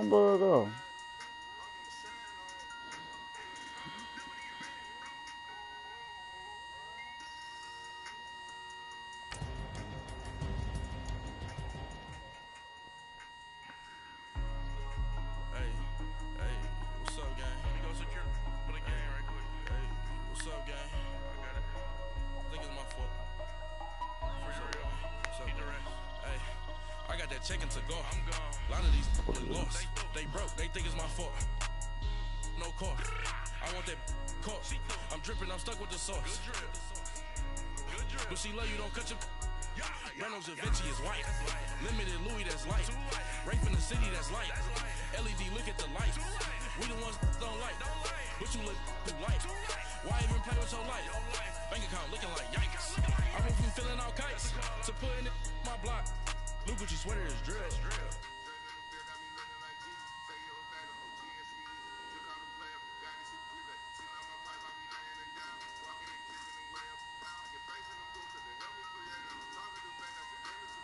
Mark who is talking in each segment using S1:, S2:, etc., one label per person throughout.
S1: Don't bug off.
S2: Hey, what's up, gang? Let me go secure for the game right quick. Hey, what's up, gang? I got it. I think it's my fault. For real. Keep the rest. Hey, I got that check-in to go. I'm gone. A lot of these lost. They broke. They think it's my fault. No cost. I want that cost. I'm dripping. I'm stuck with the sauce. Good drip. Good drip. But she love you. Don't cut your. Reynolds Da Vinci is white. Limited Louis, that's light. Rape in the city, that's light. LED, look at the light. We the ones don't like. But you look too light. Why even play with your life? Bank account looking like yikes. I went from feeling all kites to putting it in my block. Blue Gucci sweater is drill.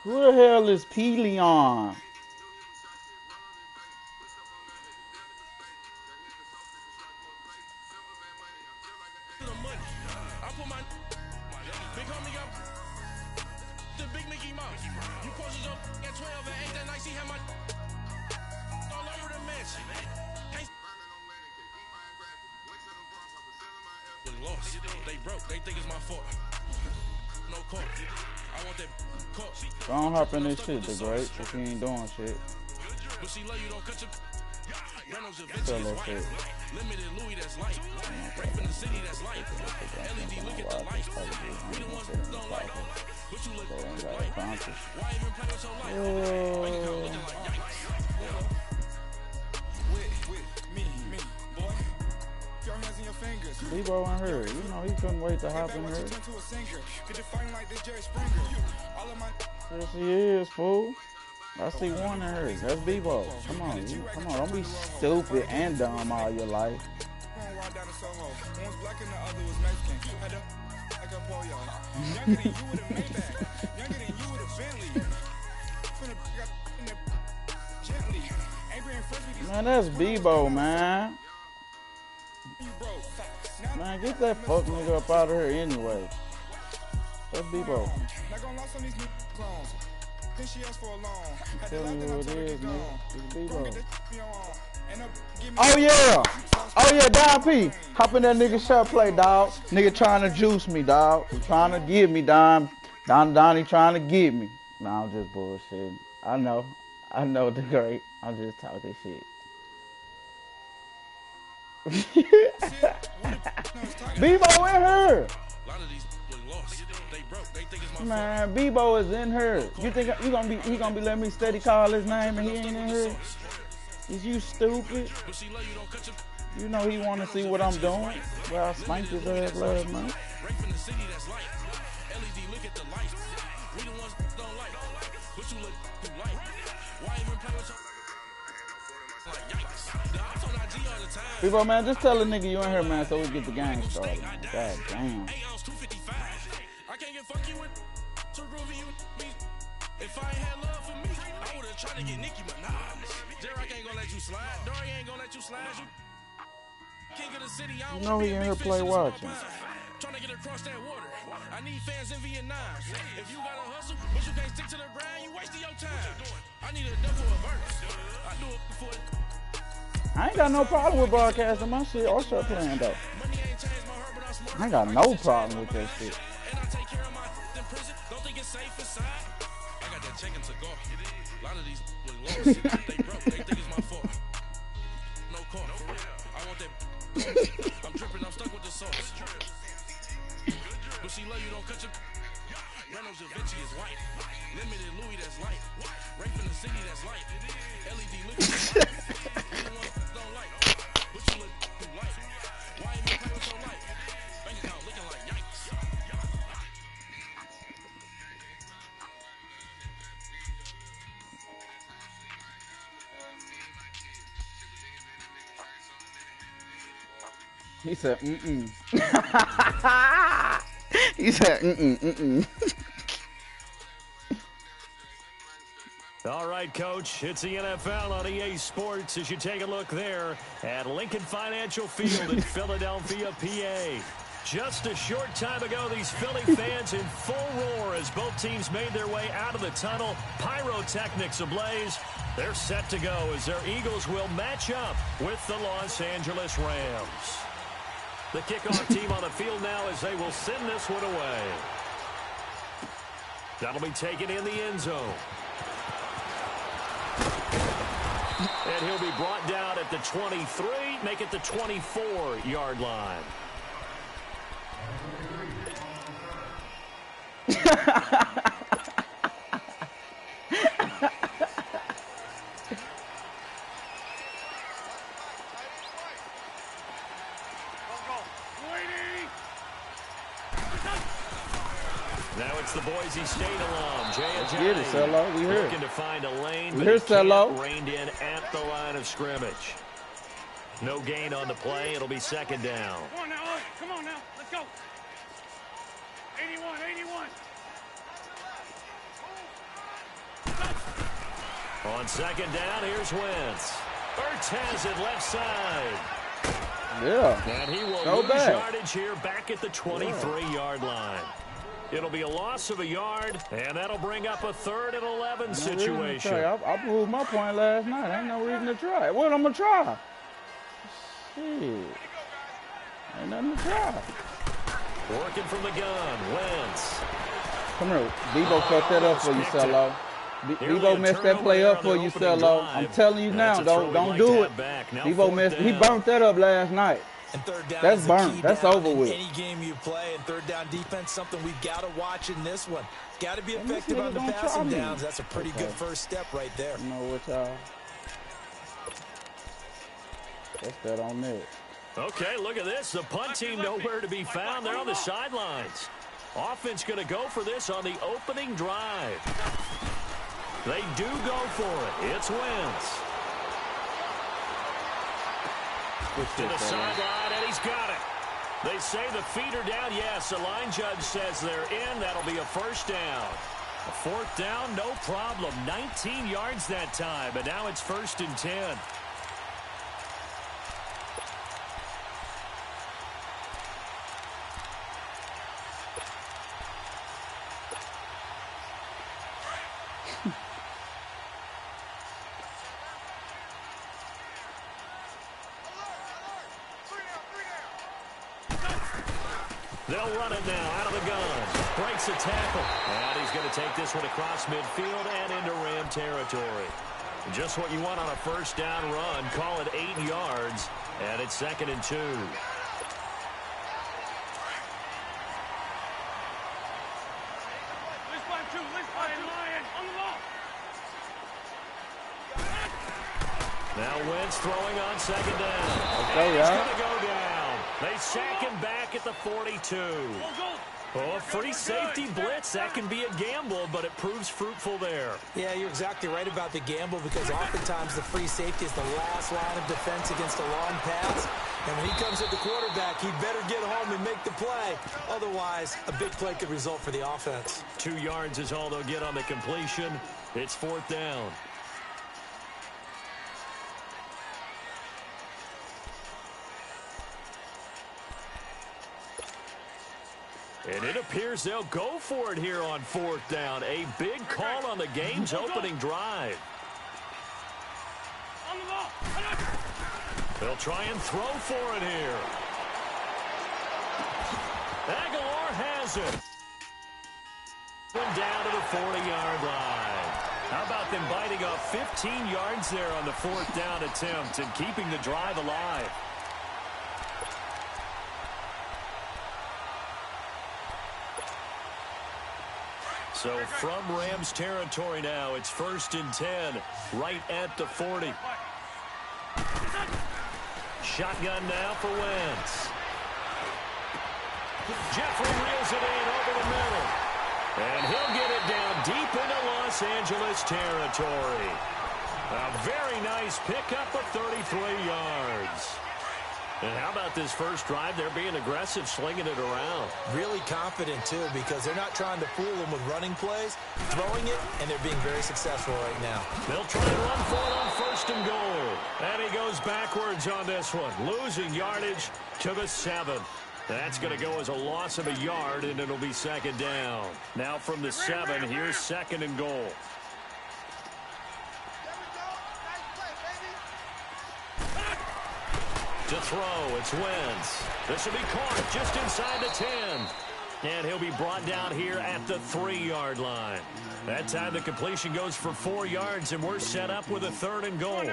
S1: Who the hell is Pelion?
S2: I put my big homie got the big Mickey Mouse. You posted up at 12 and 8 that night. She had my all over the mansion. Lost. They broke. They think it's my fault. No court. I want that court.
S1: Don't hop in this shit, the great, if you ain't doing shit.
S2: But she love you, don't cut your. Reynolds Da Vinci
S1: Sell
S2: is
S1: that
S2: white.
S1: shit.
S2: Limited Louis, that's light. Rape in the city, that's light. LED, look at the light. We the ones that don't like. But you look like. Why even play with your life? Bank account looking like yikes. With me, boy. Your hands in your fingers.
S1: Debo and her, you know he couldn't wait to hop in her. Yes, he is, fool. I see one in her. That's Bebo. Come on, come on. Don't be stupid and dumb all your life. Man, that's Bebo, man. Man, get that fuck nigga up out of here anyway. That's Bebo. I'm telling you who it is, nigga. It's Bebo. Oh yeah! Oh yeah, Don P. Hop in that nigga shot play, dog. Nigga trying to juice me, dog. He trying to get me, Donnie trying to get me. Nah, I'm just bullshitting. I know the great. I'm just talking shit. Bebo in her. Man, Bebo is in her. You think he gonna be letting me steady call his name and he ain't in here? Is you stupid? You know he wanna see what I'm doing. Well, I spanked his ass last night. Bebo, man, just tell a nigga you in here, man, so we get the game started. God damn.
S2: I can't get fuck you with too groovy you me. If I ain't had love for me, I would've tried to get Nicki Minaj. Derek ain't gonna let you slide. Dory ain't gonna let you slide. You king of the city, I don't
S1: you know he in here play watching.
S2: Trying to get across that water. I need fans in Vietnam. If you gotta hustle, but you can't stick to the grind, you wasting your time. I need a double a verse. I do it for it.
S1: I ain't got no problem with broadcasting my shit or start playing though. I ain't got no problem with that shit.
S2: And I take care of my in prison. Don't think it's safe inside. I got that chicken to go. A lot of these lost. They broke. They think it's my fault. No call. I want that. I'm dripping. I'm stuck with the sauce. But she love you. Don't cut your. Reynolds Da Vinci is white. Limited Louis, that's light. Rape in the city, that's light. LED, look at the light. You the one don't like. But you look too light. Why even play with your life? Bank account looking like yikes.
S1: He said, mm-mm. He said, mm-mm, mm-mm.
S3: All right. right, Coach. It's the NFL on EA Sports as you take a look there at Lincoln Financial Field in Philadelphia, PA. Just a short time ago, these Philly fans in full roar as both teams made their way out of the tunnel. Pyrotechnics ablaze. They're set to go as their Eagles will match up with the Los Angeles Rams. The kickoff team on the field now as they will send this one away. That'll be taken in the end zone. And he'll be brought down at the 23, make it the 24-yard line. Now it's the Boise State alum, Jay.
S1: Get it, Cello. We here.
S3: Looking to find a lane,
S1: we
S3: but
S1: here, Cello.
S3: Reined in at the line of scrimmage. No gain on the play. It'll be second down.
S4: Come on now, come on now. Let's go. 81, 81.
S3: On second down, here's Wentz. Ertz has it left side.
S1: Yeah.
S3: And he will lose yardage here back at the 23-yard line. It'll be a loss of a yard, and that'll bring up a 3rd and 11 situation.
S1: I proved my point last night. Ain't no reason to try. What I'm going to try? Shit. Ain't nothing to try.
S3: Working from the gun, Wentz.
S1: Come here. Debo fucked that up for you, Cello. Debo messed that play up for you, Cello. I'm telling you now, don't do it. Debo messed. He burnt that up last night.
S5: And third down
S1: That's burnt. That's over with.
S5: Any game you play and third down defense, something we've got to watch in this one. Got to be effective on the passing downs. That's a pretty good first step right there.
S1: You know what, y'all? That's that on that.
S3: Okay, look at this. The punt team nowhere to be found. They're on the sidelines. Offense going to go for this on the opening drive. They do go for it. It's Wentz. To the sideline, and he's got it. They say the feet are down. Yes, the line judge says they're in. That'll be a first down. A 4th down, no problem. 19 yards that time, but now it's 1st and 10. They'll run it now out of the gun. Breaks a tackle. And he's going to take this one across midfield and into Ram territory. Just what you want on a first down run. Call it 8 yards. And it's 2nd and 2. Now Wentz throwing on 2nd down.
S1: Okay,
S3: he's going to go down. They sack him back at the 42. Oh, free safety blitz. That can be a gamble, but it proves fruitful there.
S5: Yeah, you're exactly right about the gamble because oftentimes the free safety is the last line of defense against a long pass. And when he comes at the quarterback, he better get home and make the play. Otherwise, a big play could result for the offense.
S3: 2 yards is all they'll get on the completion. It's 4th down. And it appears they'll go for it here on 4th down. A big call on the game's opening drive. They'll try and throw for it here. Aguilar has it. Down to the 40-yard line. How about them biting off 15 yards there on the 4th down attempt and keeping the drive alive? So from Rams territory now, it's 1st and 10, right at the 40. Shotgun now for Wentz. Jeffrey reels it in over the middle. And he'll get it down deep into Los Angeles territory. A very nice pickup of 33 yards. And how about this first drive? They're being aggressive, slinging it around.
S5: Really confident, too, because they're not trying to fool them with running plays, throwing it, and they're being very successful right now.
S3: They'll try and run for it on 1st and goal. And he goes backwards on this one, losing yardage to the 7. That's going to go as a loss of a yard, and it'll be 2nd down. Now from the 7, here's 2nd and goal. To throw, it's Wentz. This will be caught just inside the 10. And he'll be brought down here at the 3-yard line. That time the completion goes for 4 yards, and we're set up with a 3rd and goal.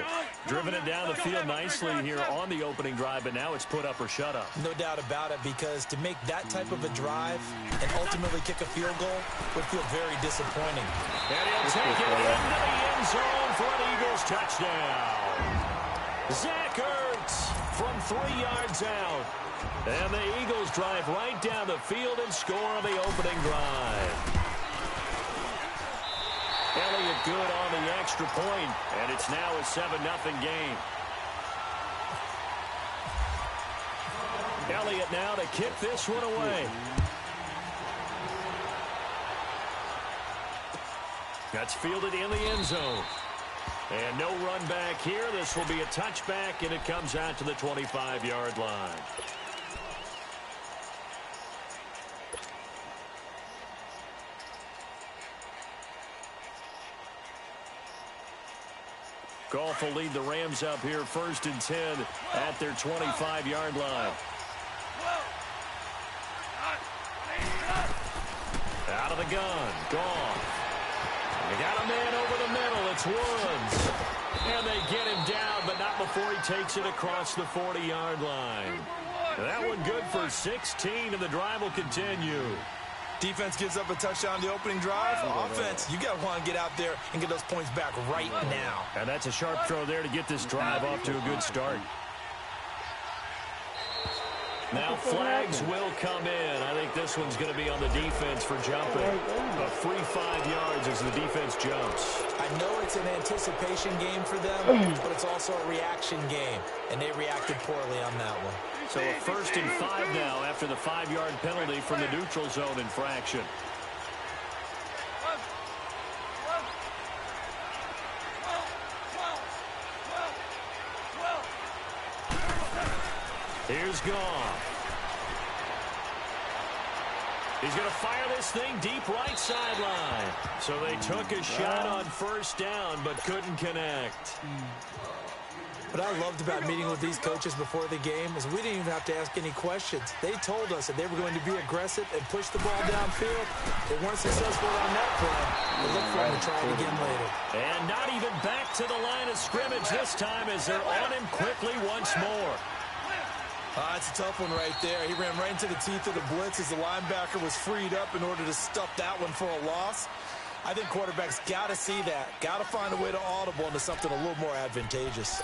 S3: Driven it down the field nicely here on the opening drive, but now it's put up or shut up.
S5: No doubt about it, because to make that type of a drive and ultimately kick a field goal would feel very disappointing.
S3: And he'll take it into the end zone for an Eagles touchdown. Zach Ertz from 3 yards out. And the Eagles drive right down the field and score on the opening drive. Elliott good on the extra point, and it's now a 7-0 game. Elliott now to kick this one away. That's fielded in the end zone. And no run back here. This will be a touchback, and it comes out to the 25-yard line. Goff will lead the Rams up here 1st and 10 at their 25-yard line. Out of the gun, Goff. They got a man over the middle. It's Woods. And they get him down, but not before he takes it across the 40-yard line. That one good for 16, and the drive will continue.
S5: Defense gives up a touchdown on the opening drive. Offense, you got to want to get out there and get those points back right now.
S3: And that's a sharp throw there to get this drive off to a good start. Now flags will come in. I think this one's going to be on the defense for jumping. A free 5 yards as the defense jumps.
S5: I know it's an anticipation game for them, but it's also a reaction game, and they reacted poorly on that one.
S3: So a 1st and 5 now after the 5-yard penalty from the neutral zone infraction. Here's Goff. He's going to fire this thing deep right sideline. So they took a shot on 1st down, but couldn't connect.
S5: What I loved about meeting with these coaches before the game is we didn't even have to ask any questions. They told us that they were going to be aggressive and push the ball downfield. They weren't successful on that play. They look for them to try it again later.
S3: And not even back to the line of scrimmage this time as they're on him quickly once more.
S5: That's a tough one right there. He ran right into the teeth of the blitz as the linebacker was freed up in order to stuff that one for a loss. I think quarterbacks got to see that. Got to find a way to audible into something a little more advantageous.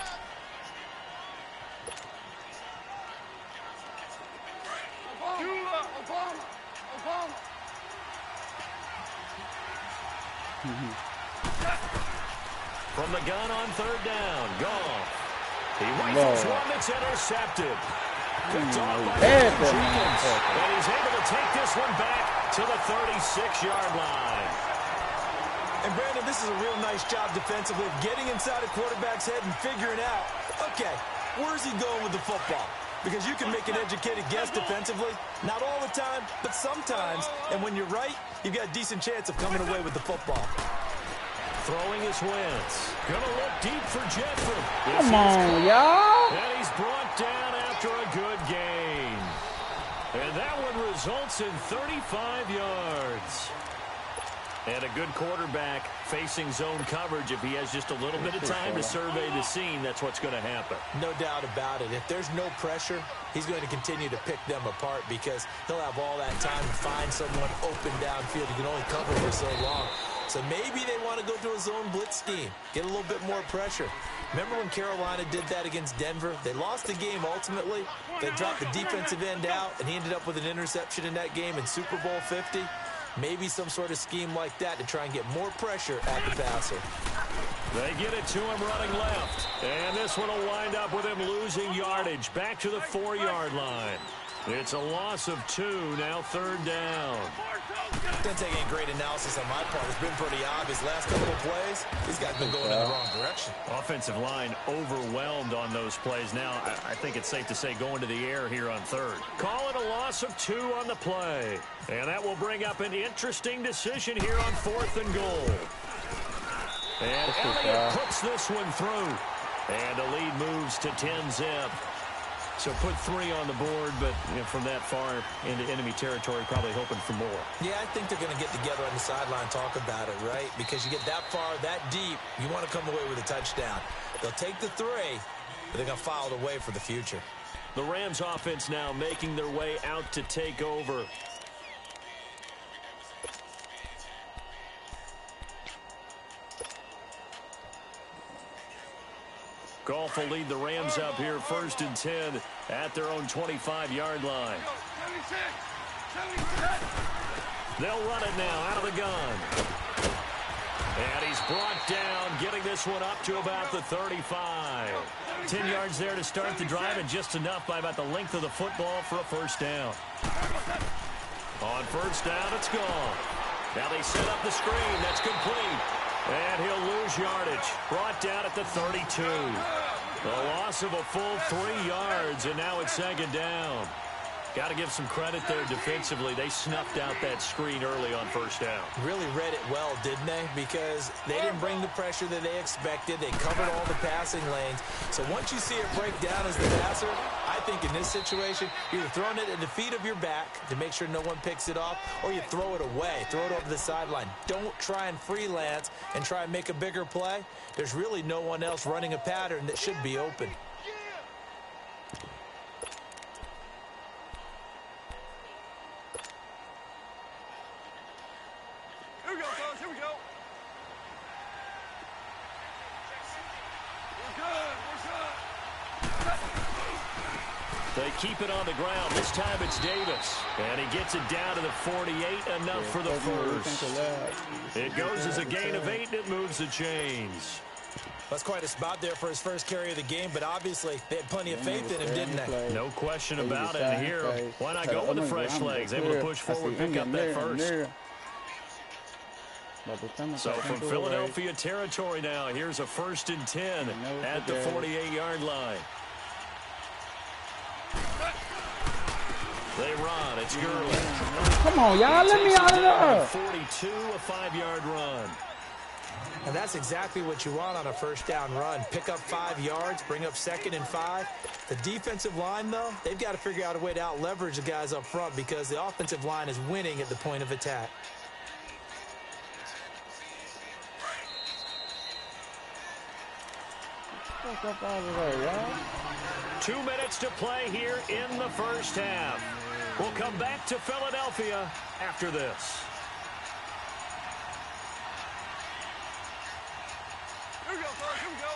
S3: From the gun on 3rd down, Goff. He rifles one that's intercepted. Picked off by Jenkins. And he's able to take this one back to the 36-yard line.
S5: And Brandon, this is a real nice job defensively of getting inside a quarterback's head and figuring out, okay, where's he going with the football? Because you can make an educated guess defensively. Not all the time, but sometimes. And when you're right, you've got a decent chance of coming away with the football.
S3: Throwing his Wentz. Gonna look deep for Jeffrey.
S1: Come on, y'all.
S3: And he's brought down after a good gain. And that one results in 35 yards. And a good quarterback facing zone coverage. If he has just a little bit of time to survey the scene, that's what's going to happen.
S5: No doubt about it. If there's no pressure, he's going to continue to pick them apart because he'll have all that time to find someone open downfield. He can only cover for so long. So maybe they want to go to a zone blitz scheme, get a little bit more pressure. Remember when Carolina did that against Denver? They lost the game ultimately. They dropped the defensive end out, and he ended up with an interception in that game in Super Bowl 50. Maybe some sort of scheme like that to try and get more pressure at the passer.
S3: They get it to him running left. And this one will wind up with him losing yardage. Back to the 4-yard line. It's a loss of 2, now 3rd down.
S5: Doesn't take any great analysis on my part. It's been pretty obvious. Last couple of plays, these guys have been going in the wrong direction.
S3: Offensive line overwhelmed on those plays. Now, I think it's safe to say going to the air here on 3rd. Call it a loss of 2 on the play. And that will bring up an interesting decision here on 4th and goal. And Elliott puts this one through. And the lead moves to 10-zip. So put 3 on the board, but from that far into enemy territory, probably hoping for more.
S5: Yeah, I think they're going to get together on the sideline, talk about it, right? Because you get that far, that deep, you want to come away with a touchdown. They'll take the 3, but they're going to file it away for the future.
S3: The Rams offense now making their way out to take over. Goff will lead the Rams up here 1st and 10 at their own 25-yard line. They'll run it now out of the gun. And he's brought down, getting this one up to about the 35. 10 yards there to start the drive, and just enough by about the length of the football for a 1st down. On 1st down, it's gone. Now they set up the screen. That's complete. And he'll lose yardage. Brought down at the 32. The loss of a full 3 yards, and now it's 2nd down. Got to give some credit there defensively. They snuffed out that screen early on 1st down.
S5: Really read it well, didn't they? Because they didn't bring the pressure that they expected. They covered all the passing lanes. So once you see it break down as the passer, I think in this situation, you're throwing it at the feet of your back to make sure no one picks it off, or you throw it away, throw it over the sideline. Don't try and freelance and try and make a bigger play. There's really no one else running a pattern that should be open.
S3: They keep it on the ground. This time it's Davis. And he gets it down to the 48, enough for the 1st. It goes as a gain of 8, and it moves the chains.
S5: That's quite a spot there for his first carry of the game, but obviously they had plenty of faith in him, didn't they?
S3: No question about it. And here, why not go with the fresh legs? Able to push forward, pick up that 1st. So from Philadelphia territory now, here's a 1st and 10 at the 48-yard line. They run. It's Gurley.
S1: Come on, y'all. Let me out of there.
S3: 42, a 5-yard run.
S5: And that's exactly what you want on a 1st down run. Pick up 5 yards, bring up 2nd and 5. The defensive line, though, they've got to figure out a way to out-leverage the guys up front because the offensive line is winning at the point of attack.
S1: Up out of there, y'all.
S3: 2 minutes to play here in the 1st half. We'll come back to Philadelphia after this.
S4: Here we go, fellas. Here we go.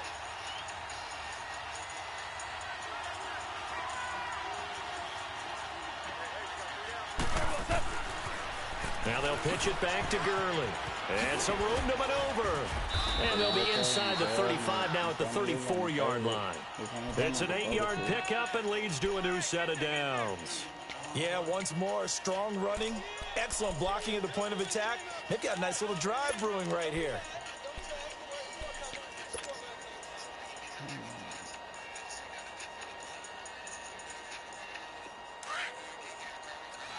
S3: Now they'll pitch it back to Gurley. And some room to maneuver. And they'll be inside the 35 now at the 34-yard line. It's an 8-yard pickup and leads to a new set of downs.
S5: Yeah, once more, strong running, excellent blocking at the point of attack. They've got a nice little drive brewing right here.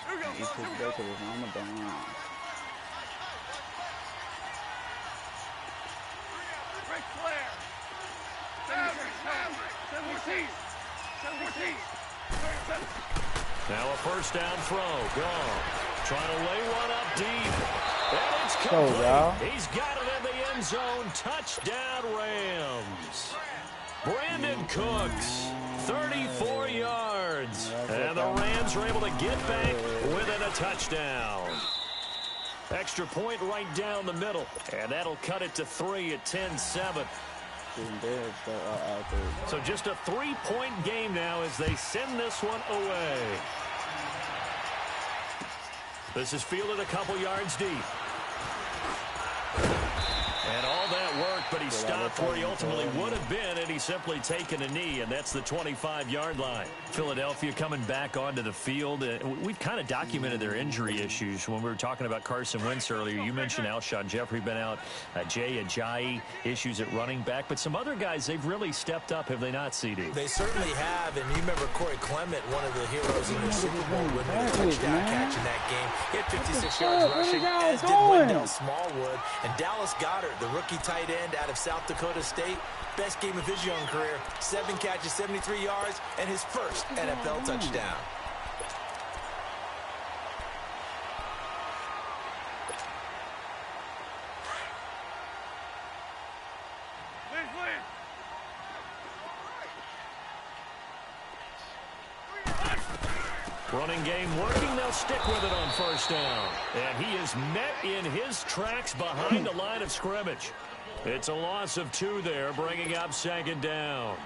S4: Here we go, fellas. Here we go. Ric Flair. 14.
S3: Now a 1st down throw. Gone. Trying to lay one up deep. And it's complete. He's got it in the end zone. Touchdown, Rams. Brandon Cooks, 34 yards. And the Rams are able to get back within a touchdown. Extra point right down the middle. And that'll cut it to 3 at 10-7. So just a 3-point game now as they send this one away. This is fielded a couple yards deep. And all that work but he stopped where he ultimately would have been, and he's simply taken a knee, and that's the 25-yard line. Philadelphia coming back onto the field. We've kind of documented their injury issues when we were talking about Carson Wentz earlier. You mentioned Alshon Jeffrey been out, Jay Ajayi, issues at running back, but some other guys, they've really stepped up, have they not, CD?
S5: They certainly have, and you remember Corey Clement, one of the heroes in their Super Bowl win with a touchdown catch in that game. He had 56 yards rushing, as did Wendell Smallwood. And Dallas Goedert, the rookie tight end out of South Dakota State, best game of his young career, 7 catches, 73 yards, and his first NFL touchdown.
S3: Running game working, they'll stick with it on first down. And he is met in his tracks behind the line of scrimmage. It's a loss of 2 there, bringing up second down.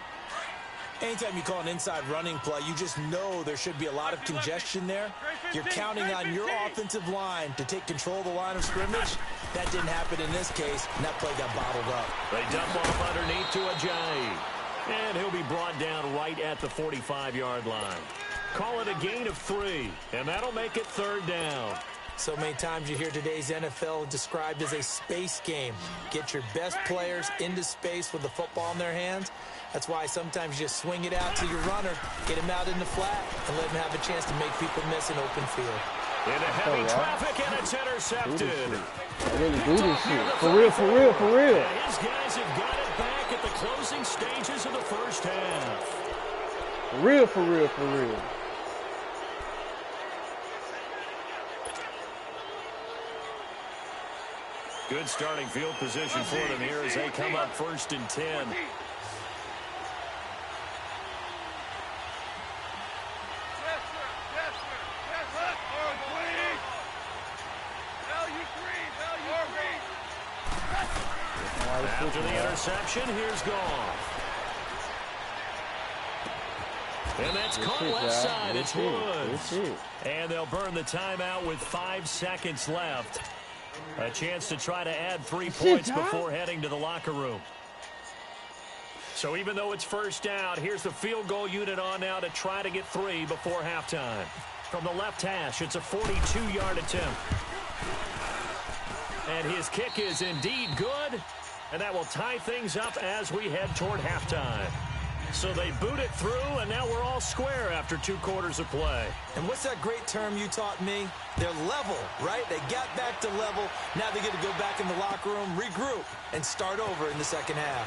S5: Anytime you call an inside running play, you just know there should be a lot of congestion there. You're counting on your offensive line to take control of the line of scrimmage. That didn't happen in this case, and that play got bottled up.
S3: They dump off underneath to Ajayi. And he'll be brought down right at the 45-yard line. Call it a gain of 3, and that'll make it third down.
S5: So many times you hear today's NFL described as a space game. Get your best players into space with the football in their hands. That's why sometimes you just swing it out to your runner, get him out in the flat, and let him have a chance to make people miss an open field.
S3: Into heavy traffic, and it's intercepted.
S1: I really do this shit. For real, for real, for real.
S3: And his guys have got it back at the closing stages of the first half.
S1: For real, for real, for real.
S3: Good starting field position for them here as they come up 1st and 10.
S4: Yes, sir. Yes, sir. Yes, sir.
S3: Value 3. After the interception, here's Goff. And that's caught left side. It's Woods. And they'll burn the timeout with 5 seconds left. A chance to try to add 3 points before heading to the locker room. So even though it's first down, here's the field goal unit on now to try to get 3 before halftime. From the left hash, it's a 42-yard attempt. And his kick is indeed good. And that will tie things up as we head toward halftime. So they boot it through, and now we're all square after 2 quarters of play.
S5: And what's that great term you taught me? They're level, right? They got back to level. Now they get to go back in the locker room, regroup, and start over in the second half.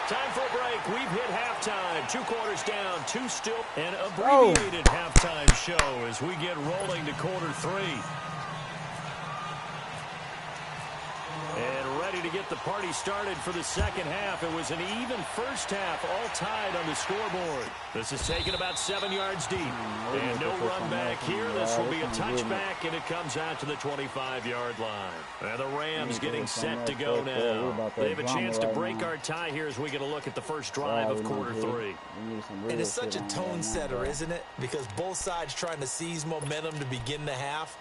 S3: Time for a break. We've hit halftime. 2 quarters down, 2 still. An abbreviated halftime show as we get rolling to quarter 3. And ready to get the party started for the second half. It was an even first half, all tied on the scoreboard. This is taken about 7 yards deep. And no run back here. This will be a touchback, and it comes out to the 25-yard line. And the Rams getting set to go now. They have a chance to break our tie here as we get a look at the first drive of quarter 3.
S5: And it's such a tone setter, isn't it? Because both sides trying to seize momentum to begin the half.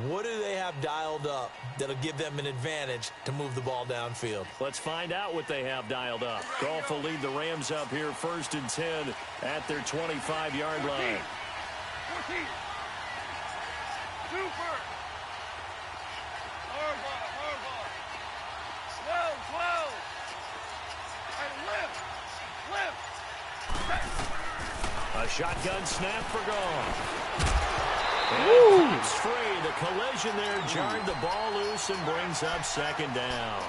S5: What do they have dialed up that'll give them an advantage to move the ball downfield?
S3: Let's find out what they have dialed up. Goff will lead the Rams up here 1st and 10 at their 25-yard line.
S4: 14. Super. Hard ball. 12. And lift.
S3: A shotgun snap for Goff. And it's free. The collision there jarred the ball loose and brings up second down.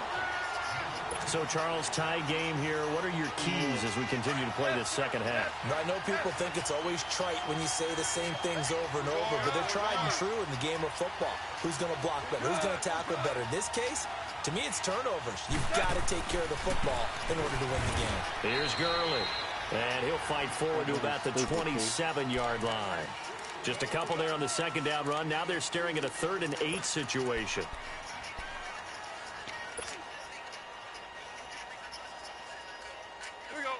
S3: So, Charles, tie game here. What are your keys as we continue to play this second half?
S5: I know people think it's always trite when you say the same things over and over, but they're tried and true in the game of football. Who's going to block better? Who's going to tackle better? In this case, to me, it's turnovers. You've got to take care of the football in order to win the game.
S3: Here's Gurley. And he'll fight forward to about the 27-yard line. Just a couple there on the second down run. Now they're staring at a 3rd and 8 situation.
S4: Here we go.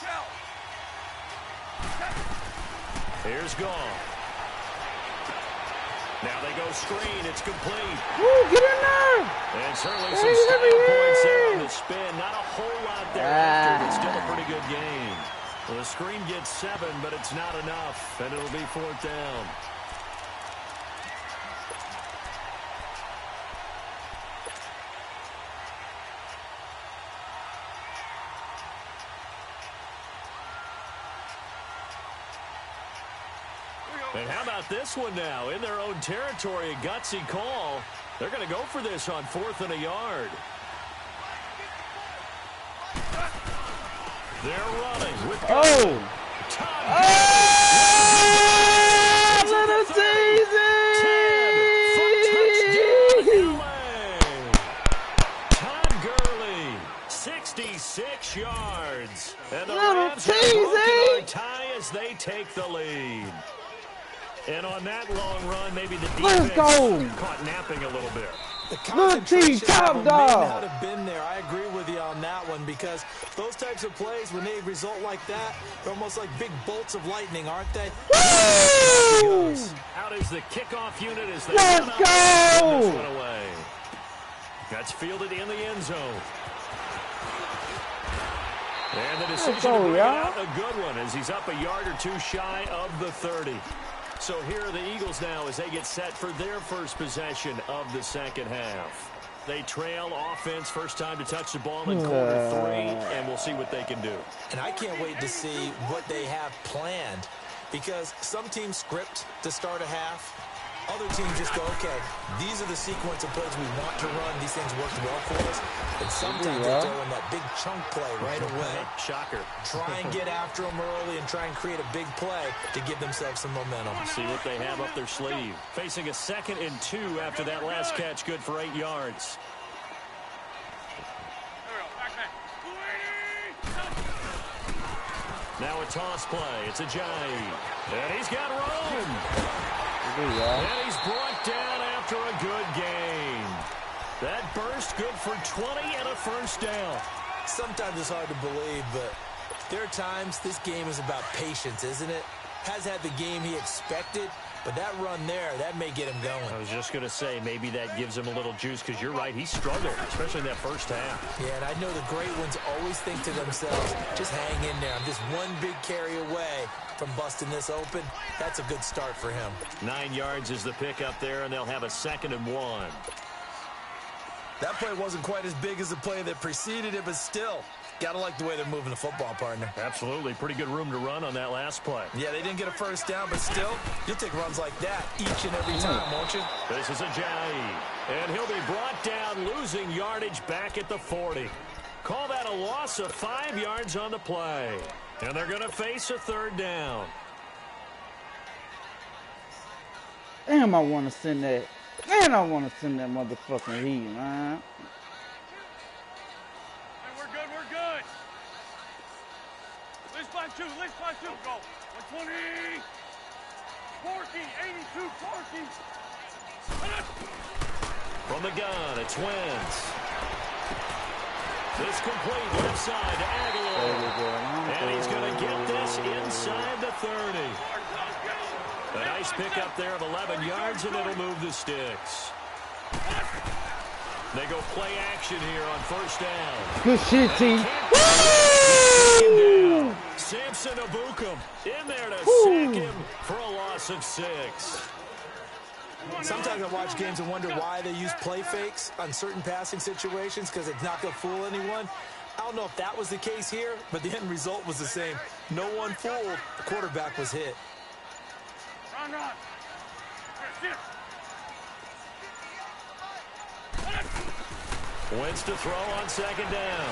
S4: Shell.
S3: Here's Goff. Now they go screen. It's complete.
S1: Woo, get in there.
S3: And certainly some style points there on the spin. Not a whole lot there after, but still a pretty good game. Well, the screen gets 7, but it's not enough, and it'll be 4th down. And how about this one now? In their own territory, a gutsy call. They're going to go for this on 4th and a yard. They're running with
S1: little teasy!
S3: Todd Gurley, 66 yards. And the
S1: little
S3: Rams have broken
S1: teasy!
S3: their tie as they take the lead. And on that long run, maybe the
S1: Let's
S3: defense
S1: go!
S3: caught napping a little bit.
S5: The
S1: Look, T, top
S5: may
S1: dog.
S5: not have been there. I agree with you on that one because those types of plays, when they result like that, they're almost like big bolts of lightning, aren't they?
S1: Woo!
S3: Out is the kickoff unit as they
S1: Let's
S3: run up
S1: go!
S3: and this one away. That's fielded in the end zone. And the decision to bring it out, a good one, as he's up a yard or 2 shy of the 30. So here are the Eagles now as they get set for their first possession of the second half. They trail offense, first time to touch the ball in quarter 3, and we'll see what they can do.
S5: And I can't wait to see what they have planned because some teams script to start a half. Other teams just go, okay, these are the sequence of plays we want to run. These things worked well for us. And sometimes they throw in that big chunk play right away.
S3: Shocker.
S5: Try and get after them early and try and create a big play to give themselves some momentum.
S3: See what they have up their sleeve. Facing a 2nd and 2 after that last catch, good for 8 yards. Now a toss play. It's a Ajayi. And he's got room. And he's brought down after a good gain. That burst good for 20 and a first down.
S5: Sometimes it's hard to believe, but there are times this game is about patience, isn't it? Has had the game he expected, but that run there, that may get him going.
S3: I was just going to say, maybe that gives him a little juice, because you're right, he struggled, especially in that first half.
S5: Yeah, and I know the great ones always think to themselves, just hang in there. I'm just one big carry away from busting this open. That's a good start for him.
S3: 9 yards is the pickup there, and they'll have a 2nd and 1.
S5: That play wasn't quite as big as the play that preceded it, but still, gotta like the way they're moving the football, partner.
S3: Absolutely. Pretty good room to run on that last play.
S5: Yeah, they didn't get a first down, but still, you'll take runs like that each and every time, won't you?
S3: This is Ajayi, and he'll be brought down, losing yardage back at the 40. Call that a loss of 5 yards on the play. And they're going to face a 3rd down.
S1: Damn, I want to send that. Man, I want to send that motherfucking heat, man.
S4: Hey, we're good, we're good. List by 2, go. 120. Forky, 82, Forky.
S3: From the gun, it's Wentz. This complete left side to Aguilar. And he's going to get this inside the 30. A nice pickup there of 11 yards, and it'll move the sticks. They go play action here on first down.
S1: Good shit, team.
S3: Woo! Samson Abukum in there to sack him for a loss of 6.
S5: Sometimes I watch games and wonder why they use play fakes on certain passing situations because it's not going to fool anyone. I don't know if that was the case here, but the end result was the same. No one fooled. The quarterback was hit.
S4: Run.
S3: Wentz to throw on 2nd down.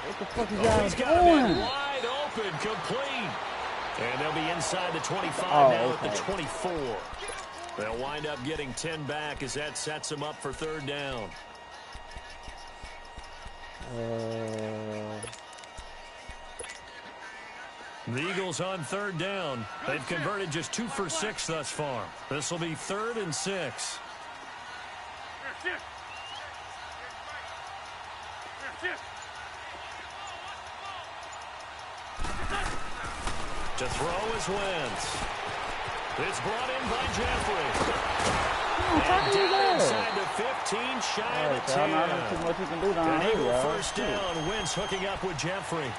S1: What the fuck is
S3: He's
S1: y'all
S3: got
S1: doing?
S3: it wide open, complete. And they'll be inside the 25 now at the 24. They'll wind up getting 10 back as that sets them up for 3rd down. The Eagles on 3rd down. They've converted just 2 for 6 thus far. This will be 3rd and 6. To throw is Wentz. It's brought in by Jeffrey.
S1: How
S3: And
S1: do you do
S3: down
S1: that?
S3: inside the 15, shy of the
S1: Y'all
S3: 10.
S1: not too much you can do down
S3: An
S1: here,
S3: Eagle
S1: y'all.
S3: first down. Wentz hooking up with Jeffrey.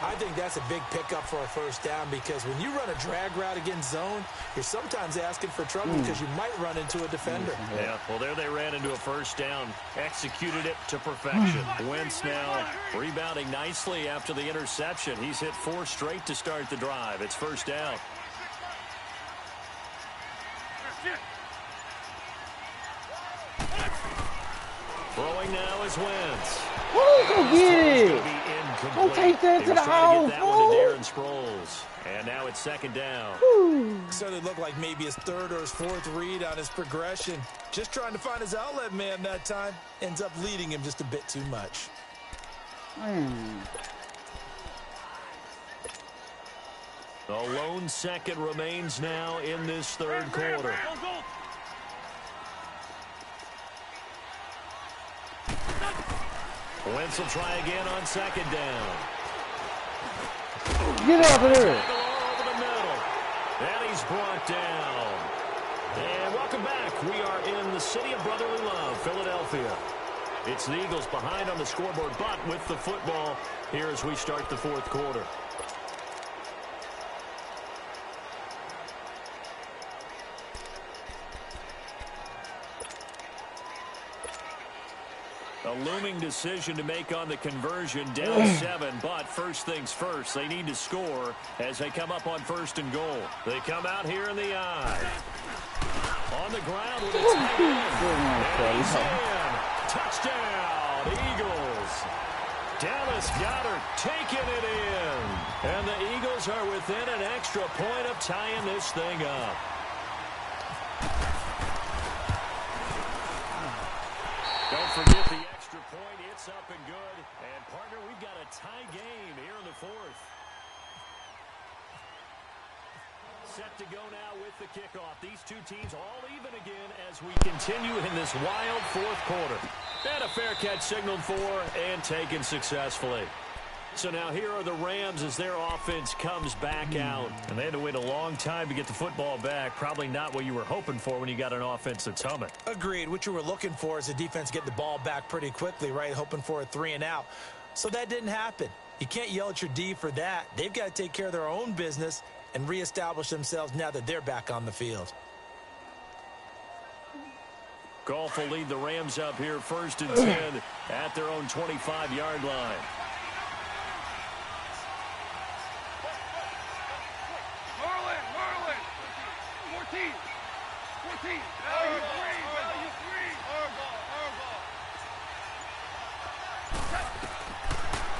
S5: I think that's a big pickup for a first down because when you run a drag route against zone, you're sometimes asking for trouble because you might run into a defender.
S3: Yeah, well, there they ran into a first down. Executed it to perfection. Wentz now rebounding nicely after the interception. He's hit 4 straight to start the drive. It's first down. Throwing now is Wentz.
S1: Who's gonna get it? Don't take that to the house,
S3: That
S1: bro.
S3: one to Darren Sproles. And now it's second down.
S5: Certainly looked like maybe his third or his fourth read on his progression. Just trying to find his outlet man that time. Ends up leading him just a bit too much.
S3: The lone second remains now in this third quarter. Wentz will try again on second down.
S1: Get out of there.
S3: Tackle all over the middle. And he's brought down. And welcome back. We are in the city of brotherly love, Philadelphia. It's the Eagles behind on the scoreboard, but with the football here as we start the fourth quarter. A looming decision to make on the conversion, down 7, but first things first, they need to score as they come up on first and goal. They come out here in the eye. On the ground with a tight end. And he's in. Touchdown, Eagles. Dallas Goedert taking it in. And the Eagles are within an extra point of tying this thing up. Don't forget the extra point. It's up and good. And, partner, we've got a tie game here in the fourth. Set to go now with the kickoff. These two teams all even again as we continue in this wild fourth quarter. And a fair catch signaled for and taken successfully. So now here are the Rams as their offense comes back out. And they had to wait a long time to get the football back. Probably not what you were hoping for when you got an offense that's humming.
S5: Agreed. What you were looking for is the defense get the ball back pretty quickly, right? Hoping for a 3 and out. So that didn't happen. You can't yell at your D for that. They've got to take care of their own business and reestablish themselves now that they're back on the field.
S3: Goff will lead the Rams up here first and 10 at their own 25-yard line.
S4: Marlin. 14.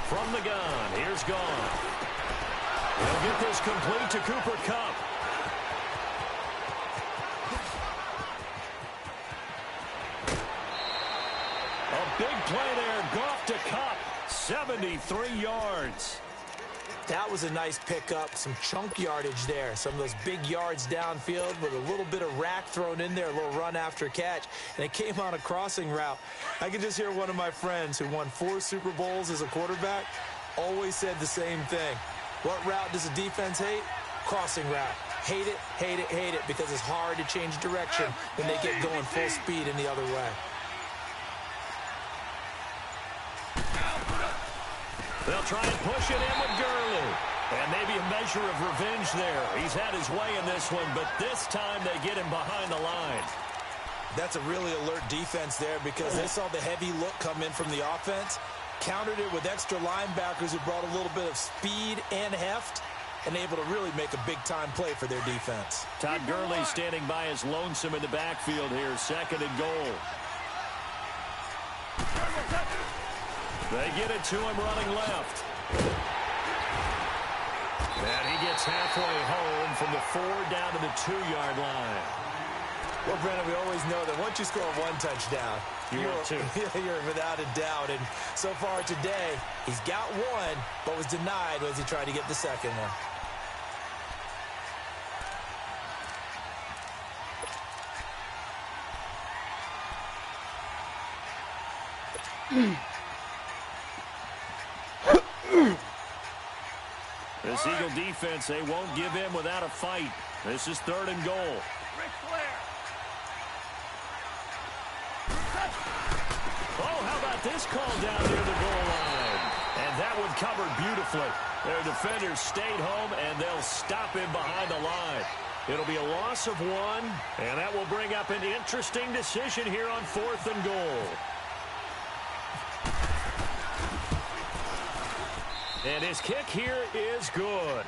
S3: From the gun, here's Goff. He'll get this complete to Cooper Kupp. A big play there, Goff to Kupp, 73 yards.
S5: That was a nice pickup, some chunk yardage there. Some of those big yards downfield with a little bit of rack thrown in there, a little run after catch. And it came on a crossing route. I could just hear one of my friends who won 4 Super Bowls as a quarterback always said the same thing. What route does a defense hate? Crossing route. Hate it, because it's hard to change direction when they get going full speed in the other way.
S3: They'll try and push it in with Gurley. And maybe a measure of revenge there. He's had his way in this one, but this time they get him behind the line.
S5: That's a really alert defense there because they saw the heavy look come in from the offense, countered it with extra linebackers who brought a little bit of speed and heft, and able to really make a big-time play for their defense.
S3: Todd Gurley standing by as lonesome in the backfield here, second and goal. They get it to him running left. And he gets halfway home from the 4 down to the 2-yard line.
S5: Well, Brennan, we always know that once you score 1 touchdown, you're without a doubt. And so far today, he's got 1, but was denied as he tried to get the second one.
S3: This Eagle defense, they won't give in without a fight. This is 3rd and goal. Oh, how about this call down near the goal line? And that one covered beautifully. Their defenders stayed home, and they'll stop him behind the line. It'll be a loss of 1, and that will bring up an interesting decision here on 4th and goal. And his kick here is good.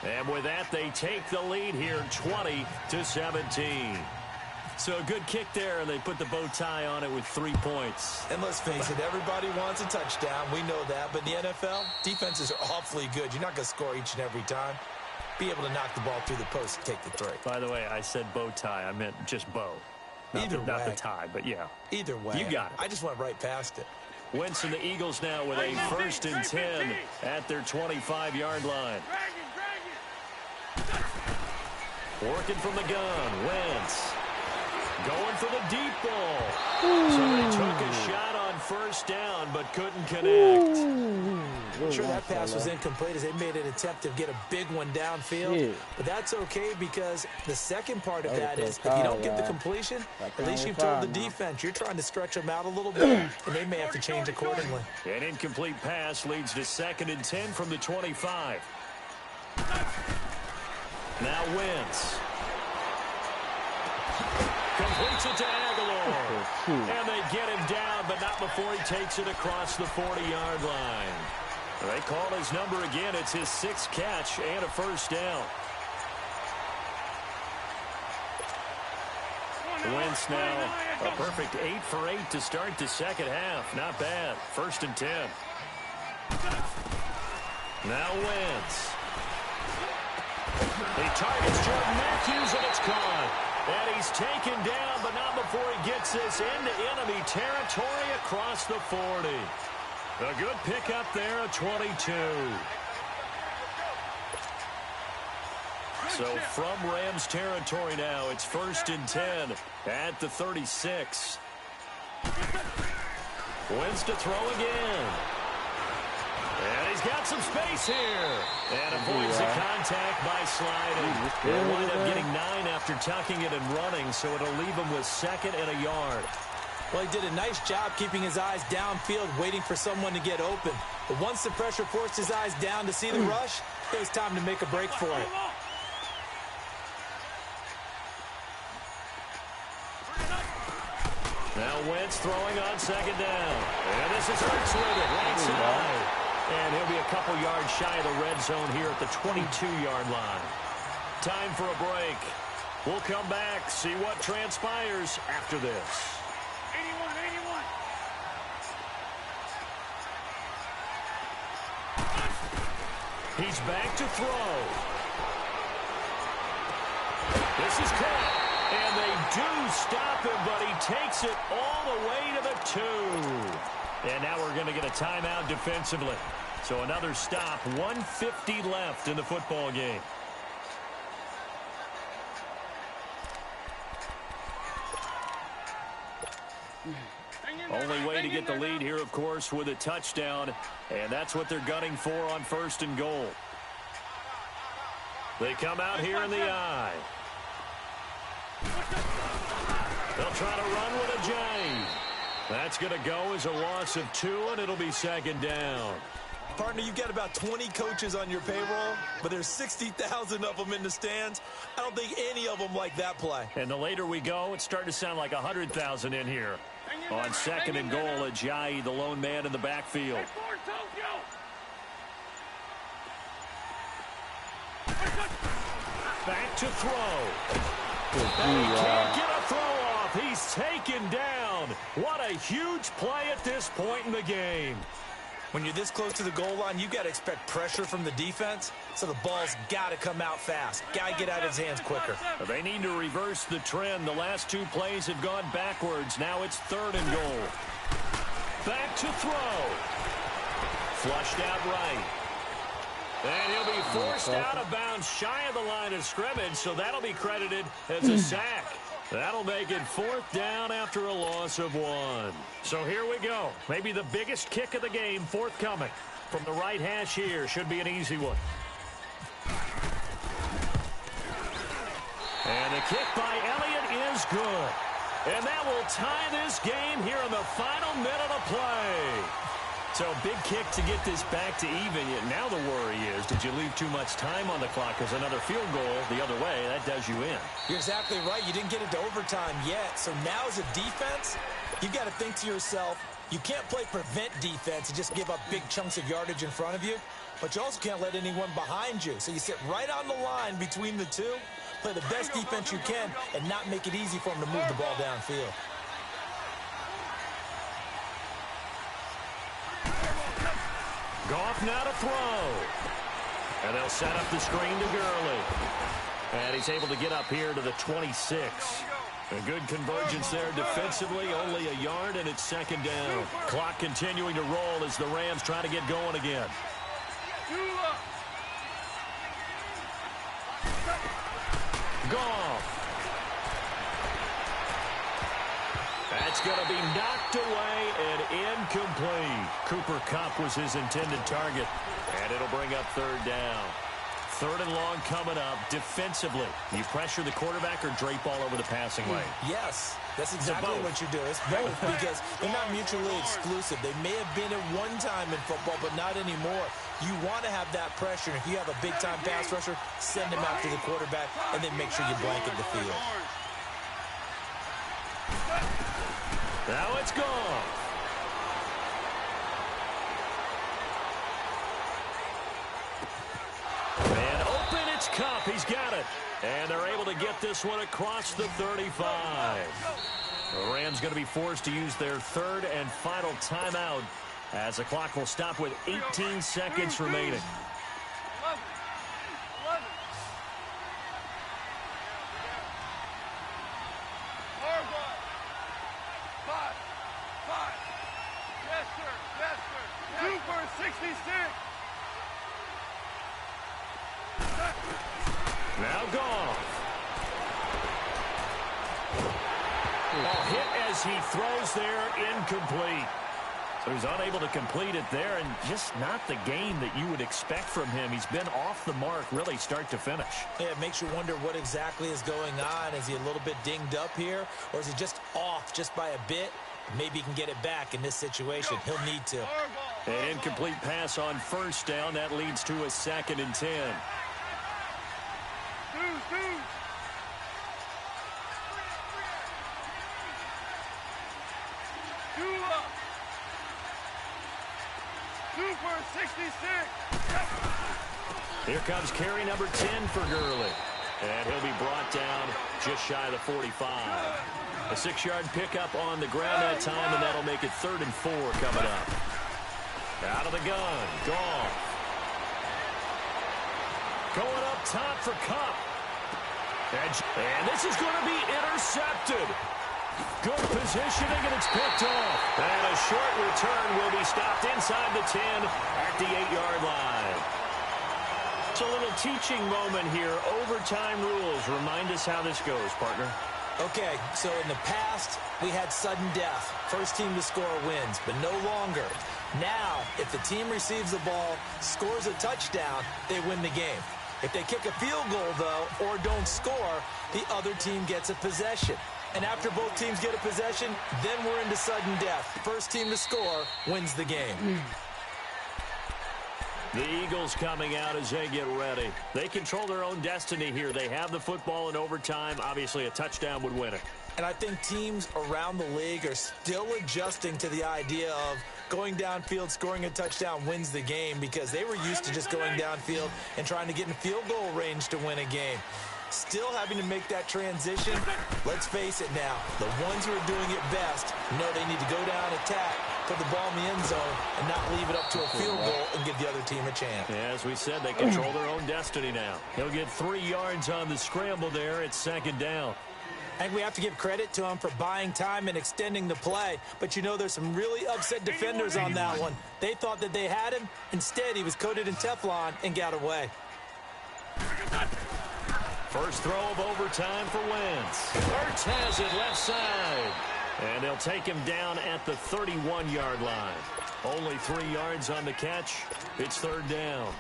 S3: And with that, they take the lead here 20-17. So a good kick there, and they put the bow tie on it with 3 points.
S5: And let's face it, everybody wants a touchdown. We know that. But in the NFL, defenses are awfully good. You're not going to score each and every time. Be able to knock the ball through the post and take the 3.
S3: By the way, I said bow tie. I meant just bow. Not the tie, but yeah.
S5: Either way.
S3: You got it.
S5: I just went right past it.
S3: Wentz and the Eagles now with a 1st and 10 at their 25-yard line. Working from the gun, Wentz. Going for the deep ball. So they took a shot on 1st down, but couldn't connect.
S5: Sure, that pass was incomplete as they made an attempt to get a big one downfield. But that's okay because the second part of that is if you don't get the completion, at least you've told the defense you're trying to stretch them out a little bit, and they may have to change accordingly.
S3: An incomplete pass leads to 2nd and 10 from the 25. Now Wentz. Completes it to Aguilar. And they get him down, but not before he takes it across the 40-yard line. They call his number again. It's his 6th catch and a 1st down. Wentz now a perfect 8 for 8 to start the second half. Not bad. 1st and 10. Now Wentz. He targets Jordan Matthews, and it's caught. And he's taken down, but not before he gets this into enemy territory across the 40. A good pickup there at 22. So from Rams territory now, it's 1st and 10 at the 36. Wins to throw again. And he's got some space here. And avoids the contact by sliding. They'll wind up getting 9 after tucking it and running, so it'll leave him with 2nd and a yard.
S5: Well, he did a nice job keeping his eyes downfield, waiting for someone to get open. But once the pressure forced his eyes down to see the rush, it was time to make a break for it.
S3: Now Wentz throwing on 2nd down. And this is Hurts with it, right side. And he'll be a couple yards shy of the red zone here at the 22-yard line. Time for a break. We'll come back, see what transpires after this. 81. He's back to throw. This is caught. And they do stop him, but he takes it all the way to the 2. And now we're going to get a timeout defensively. So another stop, 1:50 left in the football game. Only way to get the lead here, of course, with a touchdown. And that's what they're gunning for on 1st and goal. They come out here in the eye. They'll try to run with a J. That's going to go as a loss of 2, and it'll be 2nd down.
S5: Partner, you've got about 20 coaches on your payroll, but there's 60,000 of them in the stands. I don't think any of them like that play.
S3: And the later we go, it's starting to sound like 100,000 in here. On 2nd and goal, Ajayi, the lone man in the backfield. Back to throw. And he can't get a throw off. He's taken down. What a huge play at this point in the game.
S5: When you're this close to the goal line, you've got to expect pressure from the defense, so the ball's got to come out fast. Got to get out of his hands quicker.
S3: They need to reverse the trend. The last 2 plays have gone backwards. Now it's 3rd and goal. Back to throw. Flushed out right. And he'll be forced out of bounds shy of the line of scrimmage, so that'll be credited as a sack. That'll make it 4th down after a loss of 1. So here we go. Maybe the biggest kick of the game forthcoming. From the right hash here, should be an easy one. And the kick by Elliott is good. And that will tie this game here in the final minute of play. So big kick to get this back to even. Now the worry is, did you leave too much time on the clock? Because another field goal the other way, that does you in.
S5: You're exactly right. You didn't get into overtime yet. So now as a defense, you've got to think to yourself, you can't play prevent defense and just give up big chunks of yardage in front of you. But you also can't let anyone behind you. So you sit right on the line between the two, play the best defense you can, and not make it easy for them to move the ball downfield.
S3: Goff now to throw. And they'll set up the screen to Gurley. And he's able to get up here to the 26. A good convergence there defensively, only a yard, and it's second down. Clock continuing to roll as the Rams try to get going again. Goff. That's going to be knocked away and incomplete. Cooper Kupp was his intended target. And it'll bring up third down. Third and long coming up defensively. You pressure the quarterback or drape all over the passing lane?
S5: Yes, that's exactly what you do. It's both because they're not mutually exclusive. They may have been at one time in football, but not anymore. You want to have that pressure. If you have a big-time pass rusher, send him after the quarterback, and then make sure you blanket the field.
S3: Now it's gone. And open, it's Kupp. He's got it. And they're able to get this one across the 35. The Rams going to be forced to use their third and final timeout as the clock will stop with 18 seconds remaining. Now Goff. Hit as he throws there, incomplete. So he's unable to complete it there, and just not the game that you would expect from him. He's been off the mark, really, start to finish.
S5: Yeah, it makes you wonder what exactly is going on. Is he a little bit dinged up here, or is he just off just by a bit? Maybe he can get it back in this situation. He'll need to.
S3: An incomplete pass on first down. That leads to a 2nd and 10. Here comes carry number 10 for Gurley. And he'll be brought down just shy of the 45. A 6-yard pickup on the ground that time, and that'll make it 3rd and 4 coming up. Out of the gun, Goff. Going up top for Kupp. And this is going to be intercepted. Good positioning, and it's picked off. And a short return will be stopped inside the 10 at the 8-yard line. It's a little teaching moment here. Overtime rules. Remind us how this goes, partner.
S5: Okay, so in the past, we had sudden death. First team to score wins, but no longer. Now, if the team receives the ball, scores a touchdown, they win the game. If they kick a field goal, though, or don't score, the other team gets a possession. And after both teams get a possession, then we're into sudden death. First team to score wins the game.
S3: The Eagles coming out as they get ready. They control their own destiny here. They have the football in overtime. Obviously, a touchdown would win it.
S5: And I think teams around the league are still adjusting to the idea of going downfield, scoring a touchdown wins the game, because they were used to just going downfield and trying to get in field goal range to win a game. Still having to make that transition. Let's face it now, the ones who are doing it best know they need to go down, attack, put the ball in the end zone, and not leave it up to a field goal and give the other team a chance.
S3: Yeah, as we said, they control their own destiny now. He'll get 3 yards on the scramble there. It's 2nd down.
S5: I think we have to give credit to him for buying time and extending the play. But, you know, there's some really upset defenders on that one. They thought that they had him. Instead, he was coated in Teflon and got away.
S3: First throw of overtime for Wentz. Ertz has it left side. And they'll take him down at the 31-yard line. Only 3 yards on the catch. It's 3rd down.